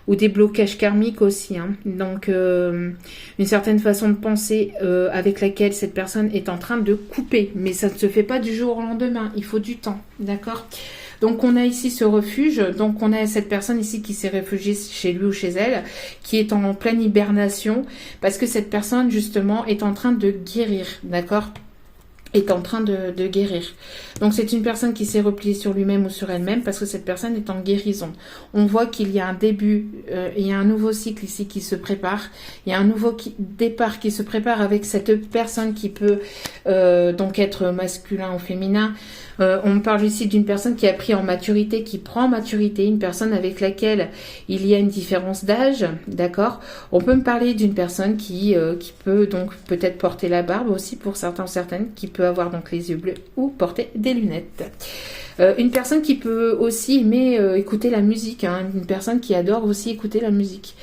ou des blocages karmiques aussi, hein. Donc une certaine façon de penser avec laquelle cette personne est en train de couper, mais ça ne se fait pas du jour au lendemain, il faut du temps, d'accord. Donc on a ici ce refuge, donc on a cette personne ici qui s'est réfugiée chez lui ou chez elle, qui est en pleine hibernation, parce que cette personne justement est en train de guérir, d'accord, est en train de guérir. Donc c'est une personne qui s'est repliée sur lui-même ou sur elle-même, parce que cette personne est en guérison. On voit qu'il y a un début, il y a un nouveau cycle ici qui se prépare, il y a un nouveau départ qui se prépare avec cette personne qui peut donc être masculin ou féminin. On me parle ici d'une personne qui a pris en maturité, qui prend en maturité, une personne avec laquelle il y a une différence d'âge, d'accord. On peut me parler d'une personne qui peut donc peut-être porter la barbe aussi pour certains ou certaines, qui peut avoir donc les yeux bleus ou porter des lunettes. Une personne qui peut aussi aimer écouter la musique, hein, une personne qui adore aussi écouter la musique.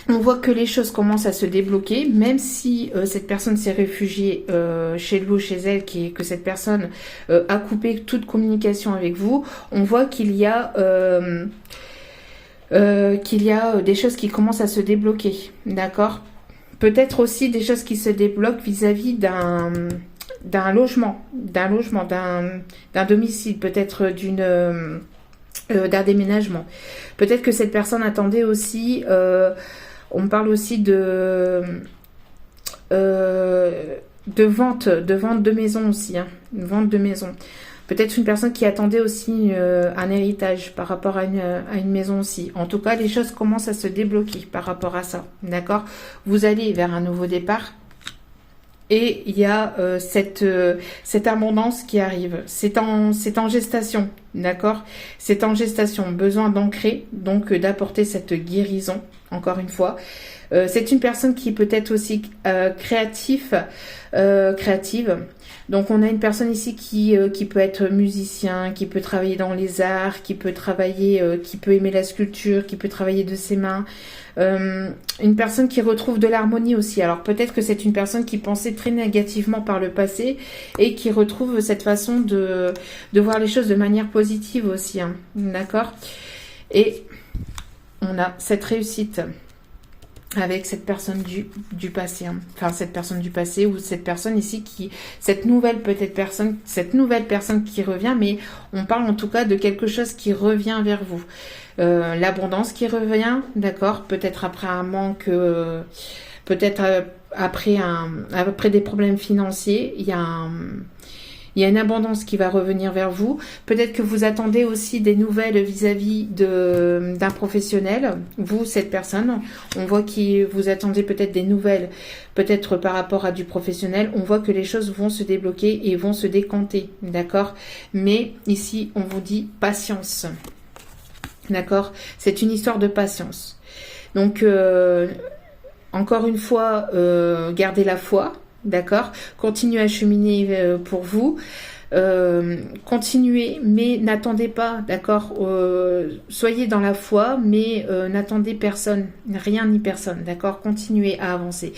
On voit que les choses commencent à se débloquer, même si cette personne s'est réfugiée chez lui ou chez elle, que cette personne a coupé toute communication avec vous. On voit qu'il y a des choses qui commencent à se débloquer, d'accord. Peut-être aussi des choses qui se débloquent vis-à-vis d'un logement, d'un domicile, peut-être d'un déménagement. Peut-être que cette personne attendait aussi... on me parle aussi de vente de maison aussi, hein, une vente de maison. Peut-être une personne qui attendait aussi un héritage par rapport à une maison aussi. En tout cas, les choses commencent à se débloquer par rapport à ça, d'accord. Vous allez vers un nouveau départ. Et il y a cette abondance qui arrive. C'est en gestation, d'accord? C'est en gestation. Besoin d'ancrer, donc d'apporter cette guérison, encore une fois. C'est une personne qui peut être aussi créative. Donc on a une personne ici qui peut être musicien, qui peut travailler dans les arts, qui peut aimer la sculpture, qui peut travailler de ses mains. Une personne qui retrouve de l'harmonie aussi. Alors peut-être que c'est une personne qui pensait très négativement par le passé et qui retrouve cette façon de voir les choses de manière positive aussi. Hein. D'accord? Et on a cette réussite avec cette personne du passé, hein. Enfin cette personne du passé ou cette personne ici cette nouvelle personne qui revient, mais on parle en tout cas de quelque chose qui revient vers vous. L'abondance qui revient, d'accord, peut-être après un manque, peut-être après des problèmes financiers, il y a une abondance qui va revenir vers vous. Peut-être que vous attendez aussi des nouvelles vis-à-vis d'un professionnel. Vous, cette personne, on voit que vous attendez peut-être des nouvelles, peut-être par rapport à du professionnel. On voit que les choses vont se débloquer et vont se décanter, d'accord? Mais ici, on vous dit patience, d'accord? C'est une histoire de patience. Donc, encore une fois, gardez la foi. D'accord? Continuez à cheminer pour vous. Continuez, mais n'attendez pas, d'accord? Soyez dans la foi, mais n'attendez personne, rien ni personne, d'accord? Continuez à avancer.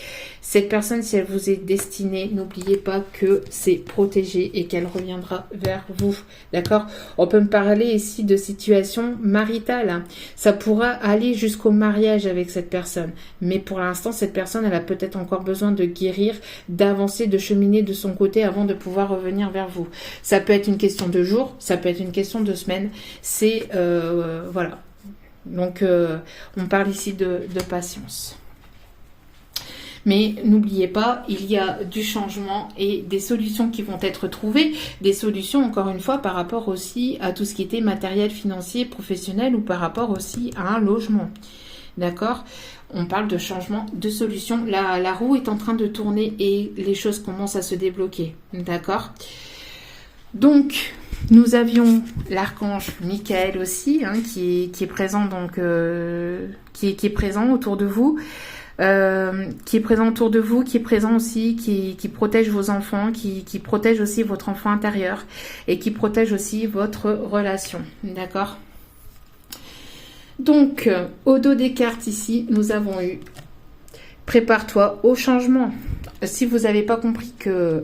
Cette personne, si elle vous est destinée, n'oubliez pas que c'est protégé et qu'elle reviendra vers vous, d'accord? On peut me parler ici de situation maritale, hein. Ça pourra aller jusqu'au mariage avec cette personne, mais pour l'instant, cette personne, elle a peut-être encore besoin de guérir, d'avancer, de cheminer de son côté avant de pouvoir revenir vers vous. Ça peut être une question de jours, ça peut être une question de semaines. C'est voilà. Donc on parle ici de patience. Mais n'oubliez pas, il y a du changement et des solutions qui vont être trouvées. Des solutions, encore une fois, par rapport aussi à tout ce qui était matériel, financier, professionnel ou par rapport aussi à un logement. D'accord? On parle de changement, de solution. La roue est en train de tourner et les choses commencent à se débloquer. D'accord? Donc, nous avions l'archange Michael aussi, hein, qui est présent, donc qui est présent autour de vous, qui est présent autour de vous, qui est présent aussi, qui protège vos enfants, qui protège aussi votre enfant intérieur et qui protège aussi votre relation. D'accord? Donc, au dos des cartes ici, nous avons eu prépare-toi au changement. Si vous n'avez pas compris que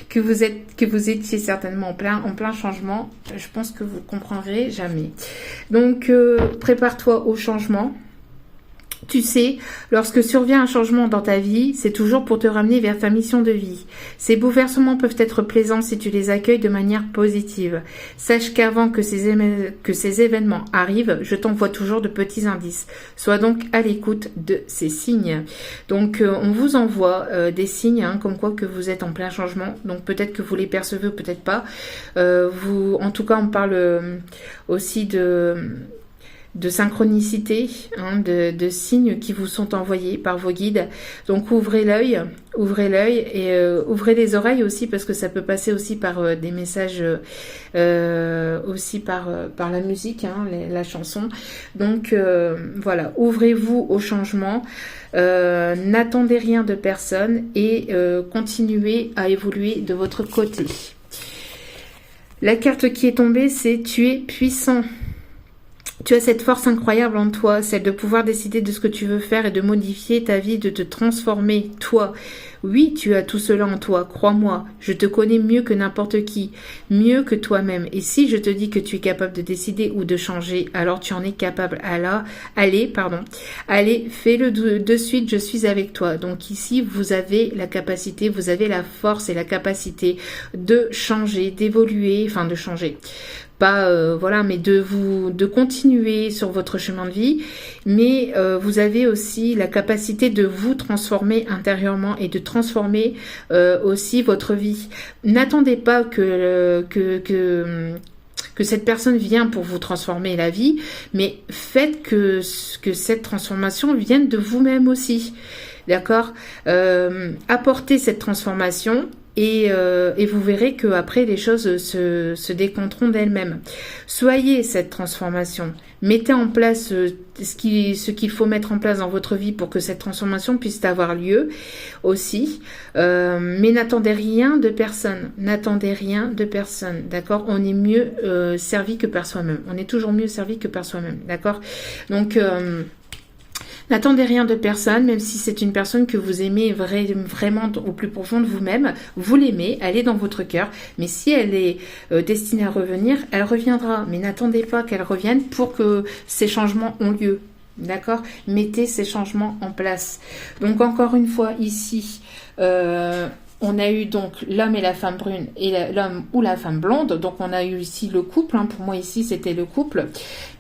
que vous étiez certainement en plein changement, je pense que vous comprendrez jamais. Donc, prépare-toi au changement. Tu sais, lorsque survient un changement dans ta vie, c'est toujours pour te ramener vers ta mission de vie. Ces bouleversements peuvent être plaisants si tu les accueilles de manière positive. Sache qu'avant que ces événements arrivent, je t'envoie toujours de petits indices. Sois donc à l'écoute de ces signes. Donc, on vous envoie des signes, hein, comme quoi que vous êtes en plein changement. Donc, peut-être que vous les percevez ou peut-être pas. En tout cas, on parle aussi de synchronicité, hein, de signes qui vous sont envoyés par vos guides. Donc ouvrez l'œil et ouvrez les oreilles aussi, parce que ça peut passer aussi par des messages, aussi par la musique, hein, la chanson. Donc voilà, ouvrez-vous au changement, n'attendez rien de personne et continuez à évoluer de votre côté. La carte qui est tombée, c'est tu es puissant. Tu as cette force incroyable en toi, celle de pouvoir décider de ce que tu veux faire et de modifier ta vie, de te transformer, toi. Oui, tu as tout cela en toi, crois-moi, je te connais mieux que n'importe qui, mieux que toi-même. Et si je te dis que tu es capable de décider ou de changer, alors tu en es capable. Allez, fais-le de suite, je suis avec toi. Donc ici, vous avez la capacité, vous avez la force et la capacité de changer, d'évoluer, enfin de changer. Pas voilà, mais de continuer sur votre chemin de vie, mais vous avez aussi la capacité de vous transformer intérieurement et de transformer aussi votre vie. N'attendez pas que cette personne vient pour vous transformer la vie, mais faites que cette transformation vienne de vous-même aussi. d'accord? Apportez cette transformation. Et vous verrez que après les choses se décompteront d'elles-mêmes. Soyez cette transformation. Mettez en place ce qu'il faut mettre en place dans votre vie pour que cette transformation puisse avoir lieu aussi. Mais n'attendez rien de personne. N'attendez rien de personne. D'accord? On est mieux servi que par soi-même. On est toujours mieux servi que par soi-même. D'accord? Donc n'attendez rien de personne, même si c'est une personne que vous aimez vraiment au plus profond de vous-même. Vous l'aimez, elle est dans votre cœur. Mais si elle est destinée à revenir, elle reviendra. Mais n'attendez pas qu'elle revienne pour que ces changements ont lieu. D'accord? Mettez ces changements en place. Donc encore une fois, ici, on a eu donc l'homme et la femme brune et l'homme ou la femme blonde. Donc on a eu ici le couple. Pour moi ici c'était le couple.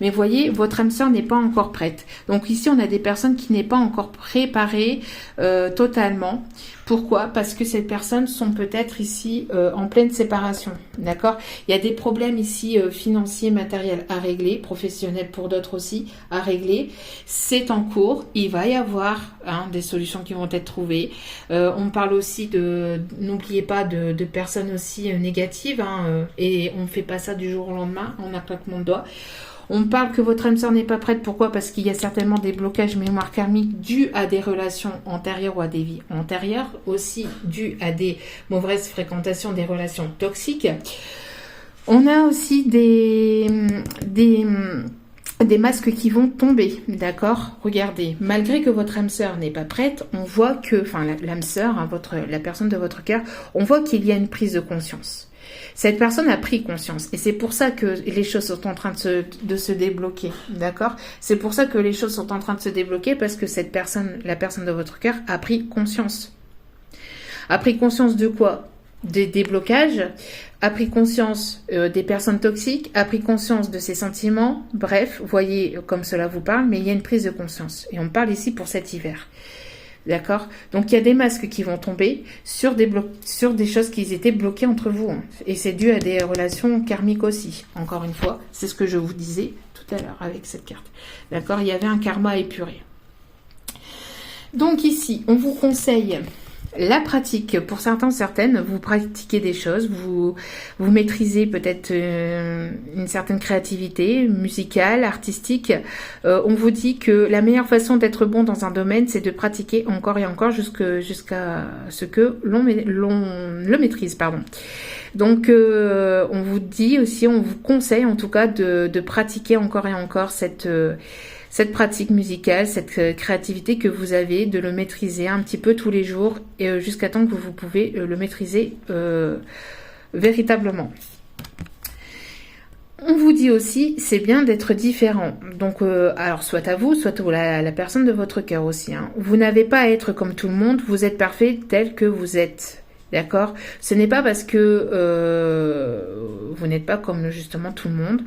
Mais voyez, votre âme sœur n'est pas encore prête. Donc ici on a des personnes qui n'est pas encore préparées totalement. Pourquoi? Parce que ces personnes sont peut-être ici en pleine séparation. D'accord? Il y a des problèmes ici financiers, matériels à régler, professionnels pour d'autres aussi à régler. C'est en cours. Il va y avoir des solutions qui vont être trouvées. On parle aussi n'oubliez pas de personnes aussi négatives. Et on ne fait pas ça du jour au lendemain en un claquement de doigts. On parle que votre âme sœur n'est pas prête. Pourquoi? Parce qu'il y a certainement des blocages mémoire karmiques dus à des relations antérieures ou à des vies antérieures. Aussi dus à des mauvaises fréquentations, des relations toxiques. On a aussi des masques qui vont tomber, d'accord? Regardez, malgré que votre âme sœur n'est pas prête, on voit que, l'âme sœur, la personne de votre cœur, on voit qu'il y a une prise de conscience. Cette personne a pris conscience et c'est pour ça que les choses sont en train de se débloquer, d'accord? C'est pour ça que les choses sont en train de se débloquer parce que cette personne, la personne de votre cœur, a pris conscience. A pris conscience de quoi? Des déblocages, a pris conscience des personnes toxiques, a pris conscience de ses sentiments. Bref, voyez comme cela vous parle, mais il y a une prise de conscience. Et on parle ici pour cet hiver. D'accord? Donc il y a des masques qui vont tomber sur des choses qui étaient bloquées entre vous. Et c'est dû à des relations karmiques aussi. Encore une fois, c'est ce que je vous disais tout à l'heure avec cette carte. D'accord? Il y avait un karma à épurer. Donc ici, on vous conseille la pratique. Pour certaines, vous pratiquez des choses, vous maîtrisez peut-être une certaine créativité musicale, artistique. On vous dit que la meilleure façon d'être bon dans un domaine, c'est de pratiquer encore et encore jusqu'à ce que l'on le maîtrise, pardon. Donc, on vous dit aussi, on vous conseille en tout cas de pratiquer encore et encore cette pratique musicale, cette créativité que vous avez, de le maîtriser un petit peu tous les jours et jusqu'à temps que vous pouvez le maîtriser véritablement. On vous dit aussi, c'est bien d'être différent. Donc, alors soit à vous, soit à la personne de votre cœur aussi. Vous n'avez pas à être comme tout le monde, vous êtes parfait tel que vous êtes. D'accord? Ce n'est pas parce que vous n'êtes pas comme justement tout le monde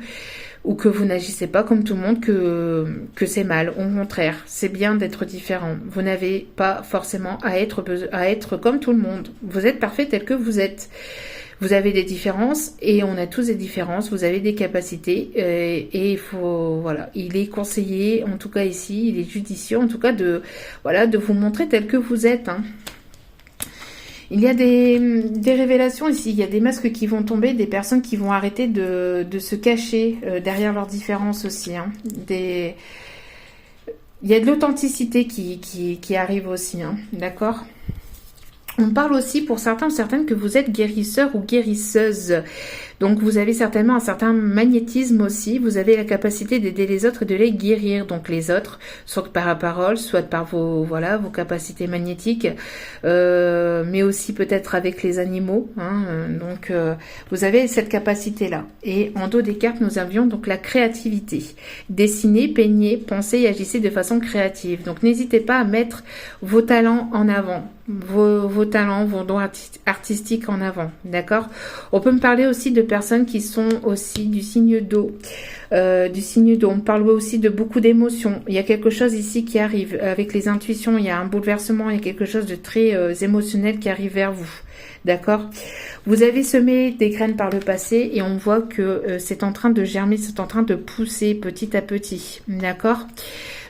ou que vous n'agissez pas comme tout le monde que c'est mal. Au contraire, c'est bien d'être différent. Vous n'avez pas forcément à être comme tout le monde. Vous êtes parfait tel que vous êtes. Vous avez des différences et on a tous des différences. Vous avez des capacités et il faut, voilà, il est conseillé, en tout cas ici, il est judicieux, en tout cas de vous montrer tel que vous êtes. Il y a des révélations ici, il y a des masques qui vont tomber, des personnes qui vont arrêter de se cacher derrière leurs différences aussi. Il y a de l'authenticité qui arrive aussi, d'accord? On parle aussi pour certaines que vous êtes guérisseur ou guérisseuse. Donc vous avez certainement un certain magnétisme aussi. Vous avez la capacité d'aider les autres et de les guérir. Donc les autres, soit par la parole, soit par vos capacités magnétiques, mais aussi peut-être avec les animaux. Donc vous avez cette capacité-là. Et en dos des cartes, nous avions donc la créativité. Dessinez, peignez, pensez et agissez de façon créative. Donc n'hésitez pas à mettre vos talents en avant. Vos talents, vos dons artistiques en avant, d'accord? On peut me parler aussi de personnes qui sont aussi du signe d'eau. du signe d'eau. On parle aussi de beaucoup d'émotions. Il y a quelque chose ici qui arrive avec les intuitions. Il y a un bouleversement, il y a quelque chose de très émotionnel qui arrive vers vous. D'accord? Vous avez semé des graines par le passé et on voit que c'est en train de germer, c'est en train de pousser petit à petit. D'accord?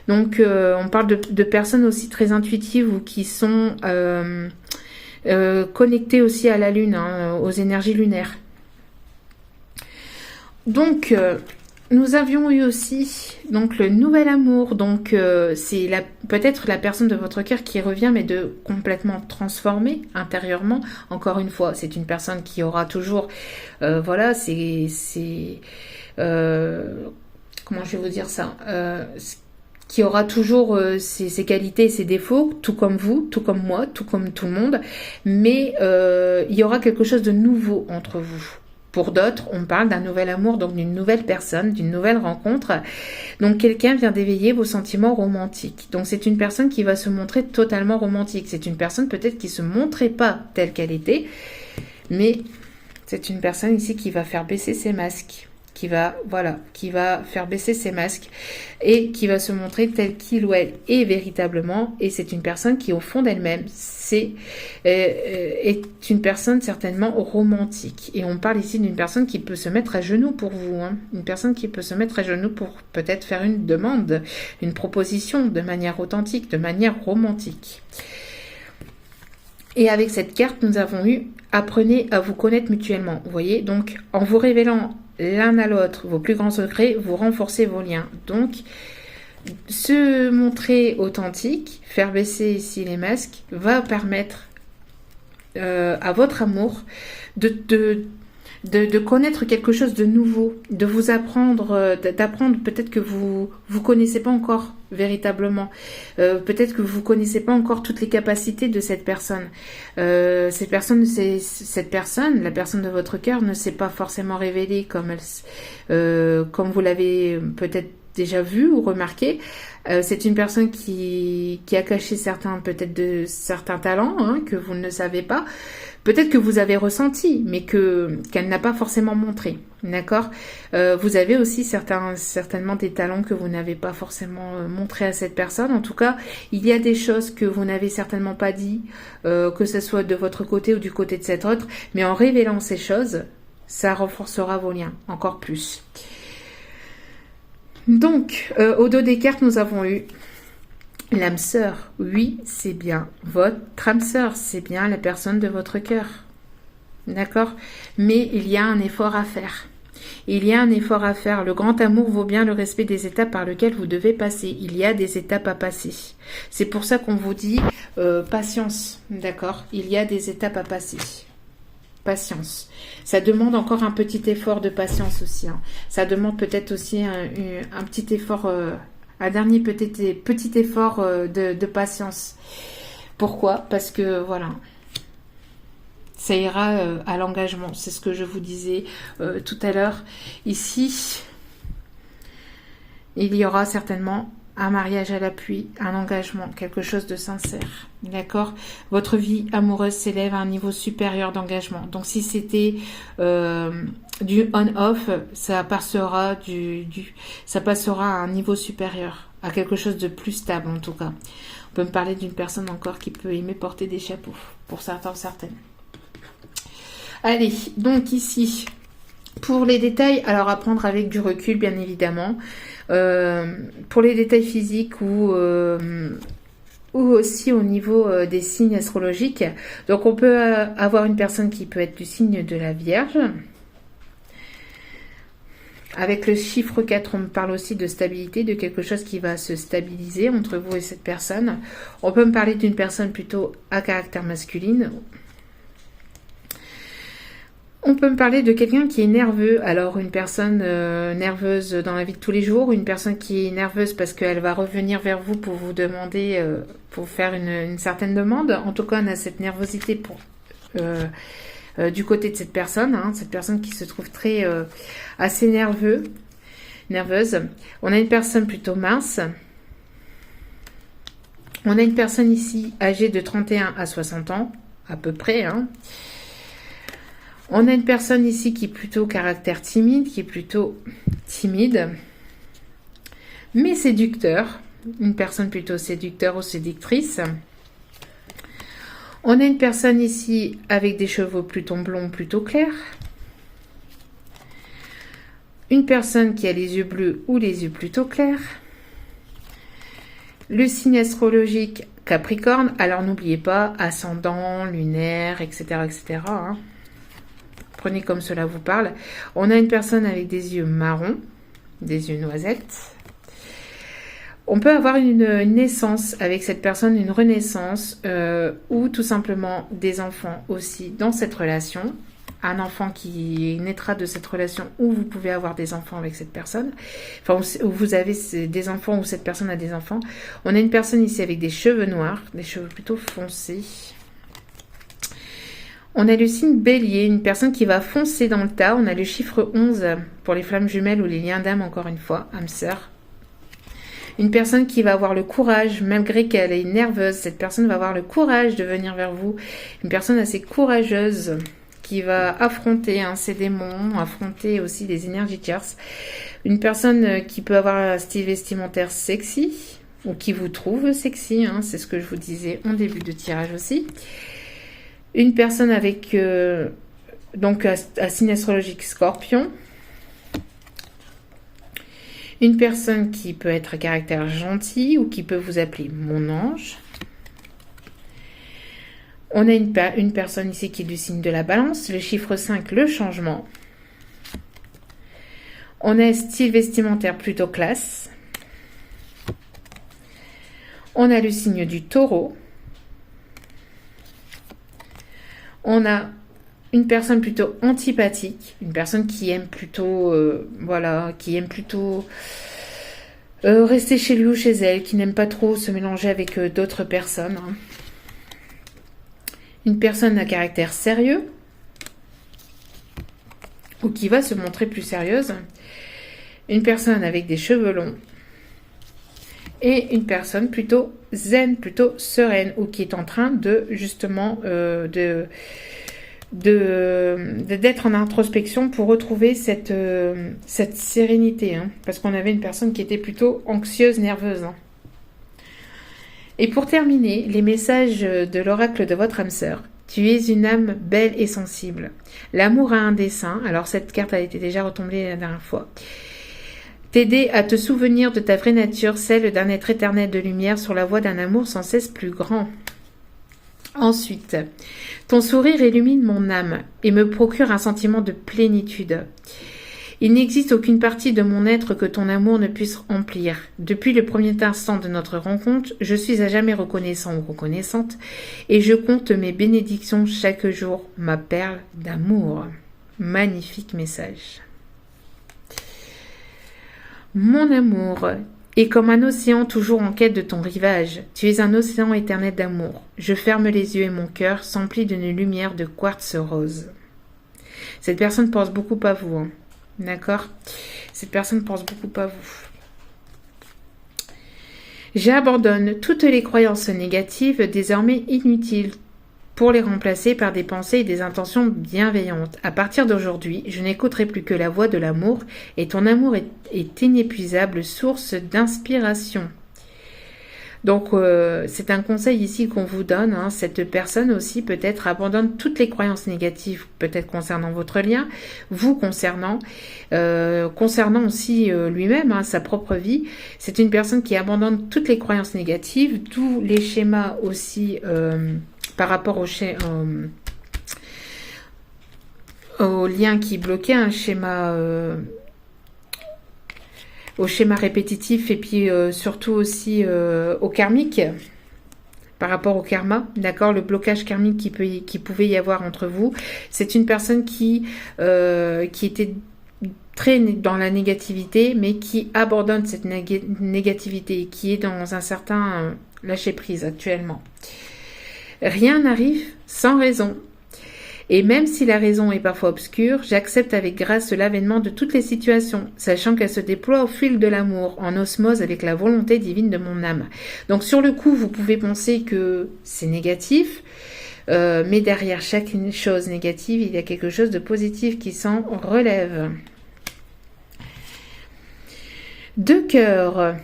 Donc, on parle de personnes aussi très intuitives ou qui sont connectées aussi à la Lune, hein, aux énergies lunaires. Donc, nous avions eu aussi donc le nouvel amour. Donc, c'est peut-être la personne de votre cœur qui revient, mais de complètement transformée intérieurement. Encore une fois, c'est une personne qui aura toujours, voilà, comment je vais vous dire ça, qui aura toujours ses qualités et ses défauts, tout comme vous, tout comme moi, tout comme tout le monde. Mais il y aura quelque chose de nouveau entre vous. Pour d'autres, on parle d'un nouvel amour, donc d'une nouvelle personne, d'une nouvelle rencontre. Donc quelqu'un vient d'éveiller vos sentiments romantiques. Donc c'est une personne qui va se montrer totalement romantique. C'est une personne peut-être qui ne se montrait pas telle qu'elle était, mais c'est une personne ici qui va faire baisser ses masques. Qui va faire baisser ses masques et qui va se montrer telle qu'il ou elle est véritablement. Et c'est une personne qui, au fond d'elle-même, est une personne certainement romantique. Et on parle ici d'une personne qui peut se mettre à genoux pour vous, hein. Une personne qui peut se mettre à genoux pour peut-être faire une demande, une proposition de manière authentique, de manière romantique. Et avec cette carte, nous avons eu « Apprenez à vous connaître mutuellement ». Vous voyez, donc en vous révélant l'un à l'autre vos plus grands secrets, vous renforcez vos liens. Donc, se montrer authentique, faire baisser ici les masques, va permettre à votre amour de connaître quelque chose de nouveau, de vous apprendre, d'apprendre peut-être que vous connaissez pas encore véritablement, peut-être que vous connaissez pas encore toutes les capacités de cette personne. Cette personne, la personne de votre cœur, ne s'est pas forcément révélée comme vous l'avez peut-être déjà vu ou remarqué. C'est une personne qui a caché certains talents, hein, que vous ne savez pas. Peut-être que vous avez ressenti, mais qu'elle n'a pas forcément montré. D'accord? Vous avez aussi certainement des talents que vous n'avez pas forcément montré à cette personne. En tout cas, il y a des choses que vous n'avez certainement pas dit, que ce soit de votre côté ou du côté de cet autre. Mais en révélant ces choses, ça renforcera vos liens encore plus. Donc, au dos des cartes, nous avons eu l'âme sœur. Oui, c'est bien votre âme sœur, c'est bien la personne de votre cœur. D'accord? Mais il y a un effort à faire. Il y a un effort à faire. Le grand amour vaut bien le respect des étapes par lesquelles vous devez passer. Il y a des étapes à passer. C'est pour ça qu'on vous dit patience. D'accord? Il y a des étapes à passer. Patience. Ça demande encore un petit effort de patience aussi. Hein. Ça demande peut-être aussi un petit effort, un dernier petit effort de patience. Pourquoi? Parce que voilà, ça ira à l'engagement. C'est ce que je vous disais tout à l'heure. Ici, il y aura certainement un mariage à l'appui, un engagement, quelque chose de sincère. D'accord? Votre vie amoureuse s'élève à un niveau supérieur d'engagement. Donc si c'était du on-off, ça passera à un niveau supérieur, à quelque chose de plus stable en tout cas. On peut me parler d'une personne encore qui peut aimer porter des chapeaux, pour certains, certaines. Allez, donc ici, pour les détails, alors à prendre avec du recul bien évidemment. Pour les détails physiques ou aussi au niveau des signes astrologiques. Donc on peut avoir une personne qui peut être du signe de la Vierge. Avec le chiffre 4, on me parle aussi de stabilité, de quelque chose qui va se stabiliser entre vous et cette personne. On peut me parler d'une personne plutôt à caractère masculine. On peut me parler de quelqu'un qui est nerveux. Alors, une personne nerveuse dans la vie de tous les jours, une personne qui est nerveuse parce qu'elle va revenir vers vous pour vous demander, pour faire une certaine demande. En tout cas, on a cette nervosité du côté de cette personne qui se trouve assez nerveuse. On a une personne plutôt mince. On a une personne ici âgée de 31 à 60 ans, à peu près, hein. On a une personne ici qui est plutôt caractère timide, mais séducteur. Une personne plutôt séducteur ou séductrice. On a une personne ici avec des cheveux plutôt blonds, plutôt clairs. Une personne qui a les yeux bleus ou les yeux plutôt clairs. Le signe astrologique Capricorne. Alors n'oubliez pas, ascendant, lunaire, etc. etc. hein. Prenez comme cela vous parle. On a une personne avec des yeux marrons, des yeux noisettes. On peut avoir une naissance avec cette personne, une renaissance, ou tout simplement des enfants aussi dans cette relation. Un enfant qui naîtra de cette relation, ou vous pouvez avoir des enfants avec cette personne. Enfin, où vous avez des enfants, ou cette personne a des enfants. On a une personne ici avec des cheveux noirs, des cheveux plutôt foncés. On a le signe Bélier, une personne qui va foncer dans le tas. On a le chiffre 11 pour les flammes jumelles ou les liens d'âme, encore une fois, âme sœur. Une personne qui va avoir le courage, malgré qu'elle est nerveuse, cette personne va avoir le courage de venir vers vous. Une personne assez courageuse qui va affronter ses démons, affronter aussi des énergies tierces. Une personne qui peut avoir un style vestimentaire sexy, ou qui vous trouve sexy, c'est ce que je vous disais en début de tirage aussi. Une personne avec donc un signe astrologique Scorpion. Une personne qui peut être à caractère gentil ou qui peut vous appeler mon ange. On a une personne ici qui est du signe de la balance, le chiffre 5, le changement. On a un style vestimentaire plutôt classe. On a le signe du taureau. On a une personne plutôt antipathique, une personne qui aime plutôt, rester chez lui ou chez elle, qui n'aime pas trop se mélanger avec d'autres personnes. Une personne à caractère sérieux, ou qui va se montrer plus sérieuse. Une personne avec des cheveux longs. Et une personne plutôt zen, plutôt sereine, ou qui est en train de, justement, d'être en introspection pour retrouver cette sérénité, parce qu'on avait une personne qui était plutôt anxieuse, nerveuse. Et pour terminer, les messages de l'oracle de votre âme sœur. Tu es une âme belle et sensible. L'amour a un dessein. Alors cette carte a été déjà retombée la dernière fois. T'aider à te souvenir de ta vraie nature, celle d'un être éternel de lumière sur la voie d'un amour sans cesse plus grand. Ensuite, ton sourire illumine mon âme et me procure un sentiment de plénitude. Il n'existe aucune partie de mon être que ton amour ne puisse remplir. Depuis le premier instant de notre rencontre, je suis à jamais reconnaissant ou reconnaissante et je compte mes bénédictions chaque jour, ma perle d'amour. Magnifique message. Mon amour est comme un océan toujours en quête de ton rivage. Tu es un océan éternel d'amour. Je ferme les yeux et mon cœur s'emplit d'une lumière de quartz rose. Cette personne pense beaucoup à vous. D'accord? Cette personne pense beaucoup à vous. J'abandonne toutes les croyances négatives désormais inutiles pour les remplacer par des pensées et des intentions bienveillantes. À partir d'aujourd'hui, je n'écouterai plus que la voix de l'amour et ton amour est inépuisable source d'inspiration. Donc, c'est un conseil ici qu'on vous donne. Cette personne aussi peut-être abandonne toutes les croyances négatives, peut-être concernant votre lien, vous concernant aussi lui-même, sa propre vie. C'est une personne qui abandonne toutes les croyances négatives, tous les schémas aussi par rapport au lien qui bloquait, un schéma... au schéma répétitif et puis surtout aussi au karmique, par rapport au karma, d'accord, le blocage karmique qui pouvait y avoir entre vous. C'est une personne qui était très dans la négativité, mais qui abandonne cette négativité, qui est dans un certain lâcher-prise actuellement. Rien n'arrive sans raison. Et même si la raison est parfois obscure, j'accepte avec grâce l'avènement de toutes les situations, sachant qu'elles se déploient au fil de l'amour, en osmose avec la volonté divine de mon âme. Donc sur le coup, vous pouvez penser que c'est négatif, Mais derrière chaque chose négative, il y a quelque chose de positif qui s'en relève. Deux cœurs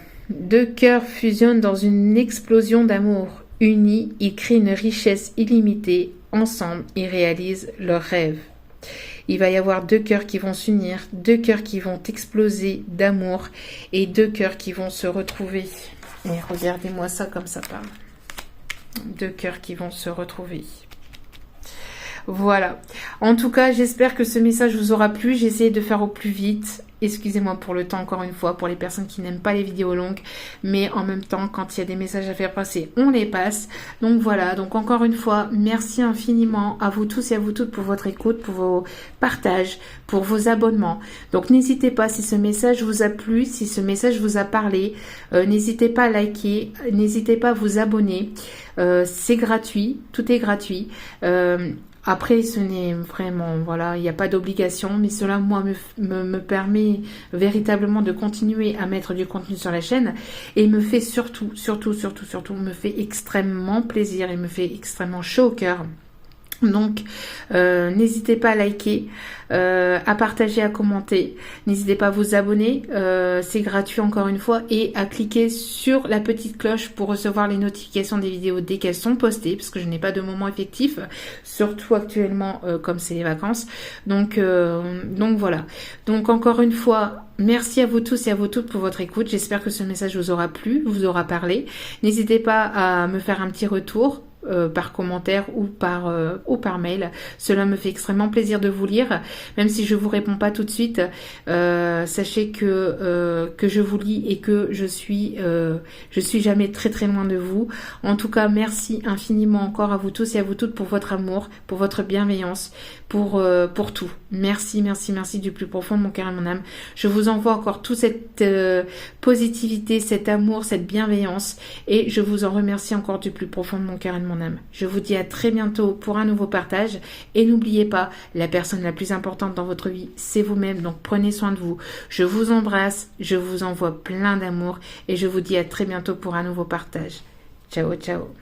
fusionnent dans une explosion d'amour. Unis, ils créent une richesse illimitée. Ensemble, ils réalisent leurs rêves. Il va y avoir deux cœurs qui vont s'unir, deux cœurs qui vont exploser d'amour et deux cœurs qui vont se retrouver. Et regardez-moi ça comme ça parle. Deux cœurs qui vont se retrouver. Voilà. En tout cas, j'espère que ce message vous aura plu. J'ai essayé de faire au plus vite. Excusez-moi pour le temps, encore une fois, pour les personnes qui n'aiment pas les vidéos longues. Mais en même temps, quand il y a des messages à faire passer, on les passe. Donc voilà. Donc encore une fois, merci infiniment à vous tous et à vous toutes pour votre écoute, pour vos partages, pour vos abonnements. Donc n'hésitez pas, si ce message vous a plu, si ce message vous a parlé, n'hésitez pas à liker, n'hésitez pas à vous abonner. C'est gratuit, tout est gratuit. Après, ce n'est vraiment, voilà, il n'y a pas d'obligation, mais cela, moi, me permet véritablement de continuer à mettre du contenu sur la chaîne et me fait surtout, me fait extrêmement plaisir et me fait extrêmement chaud au cœur. Donc, n'hésitez pas à liker, à partager, à commenter. N'hésitez pas à vous abonner, c'est gratuit encore une fois, et à cliquer sur la petite cloche pour recevoir les notifications des vidéos dès qu'elles sont postées, parce que je n'ai pas de moment effectif, surtout actuellement comme c'est les vacances. Donc voilà. Donc encore une fois, merci à vous tous et à vous toutes pour votre écoute. J'espère que ce message vous aura plu, vous aura parlé. N'hésitez pas à me faire un petit retour. Par commentaire ou par mail. Cela me fait extrêmement plaisir de vous lire, même si je vous réponds pas tout de suite. Sachez que je vous lis et que je suis jamais très très loin de vous. En tout cas, merci infiniment encore à vous tous et à vous toutes pour votre amour, pour votre bienveillance, pour tout. Merci du plus profond de mon cœur et de mon âme. Je vous envoie encore toute cette positivité, cet amour, cette bienveillance, et je vous en remercie encore du plus profond de mon cœur et de mon âme. Je vous dis à très bientôt pour un nouveau partage, et n'oubliez pas, la personne la plus importante dans votre vie, c'est vous-même, donc prenez soin de vous. Je vous embrasse, je vous envoie plein d'amour, et je vous dis à très bientôt pour un nouveau partage. Ciao, ciao.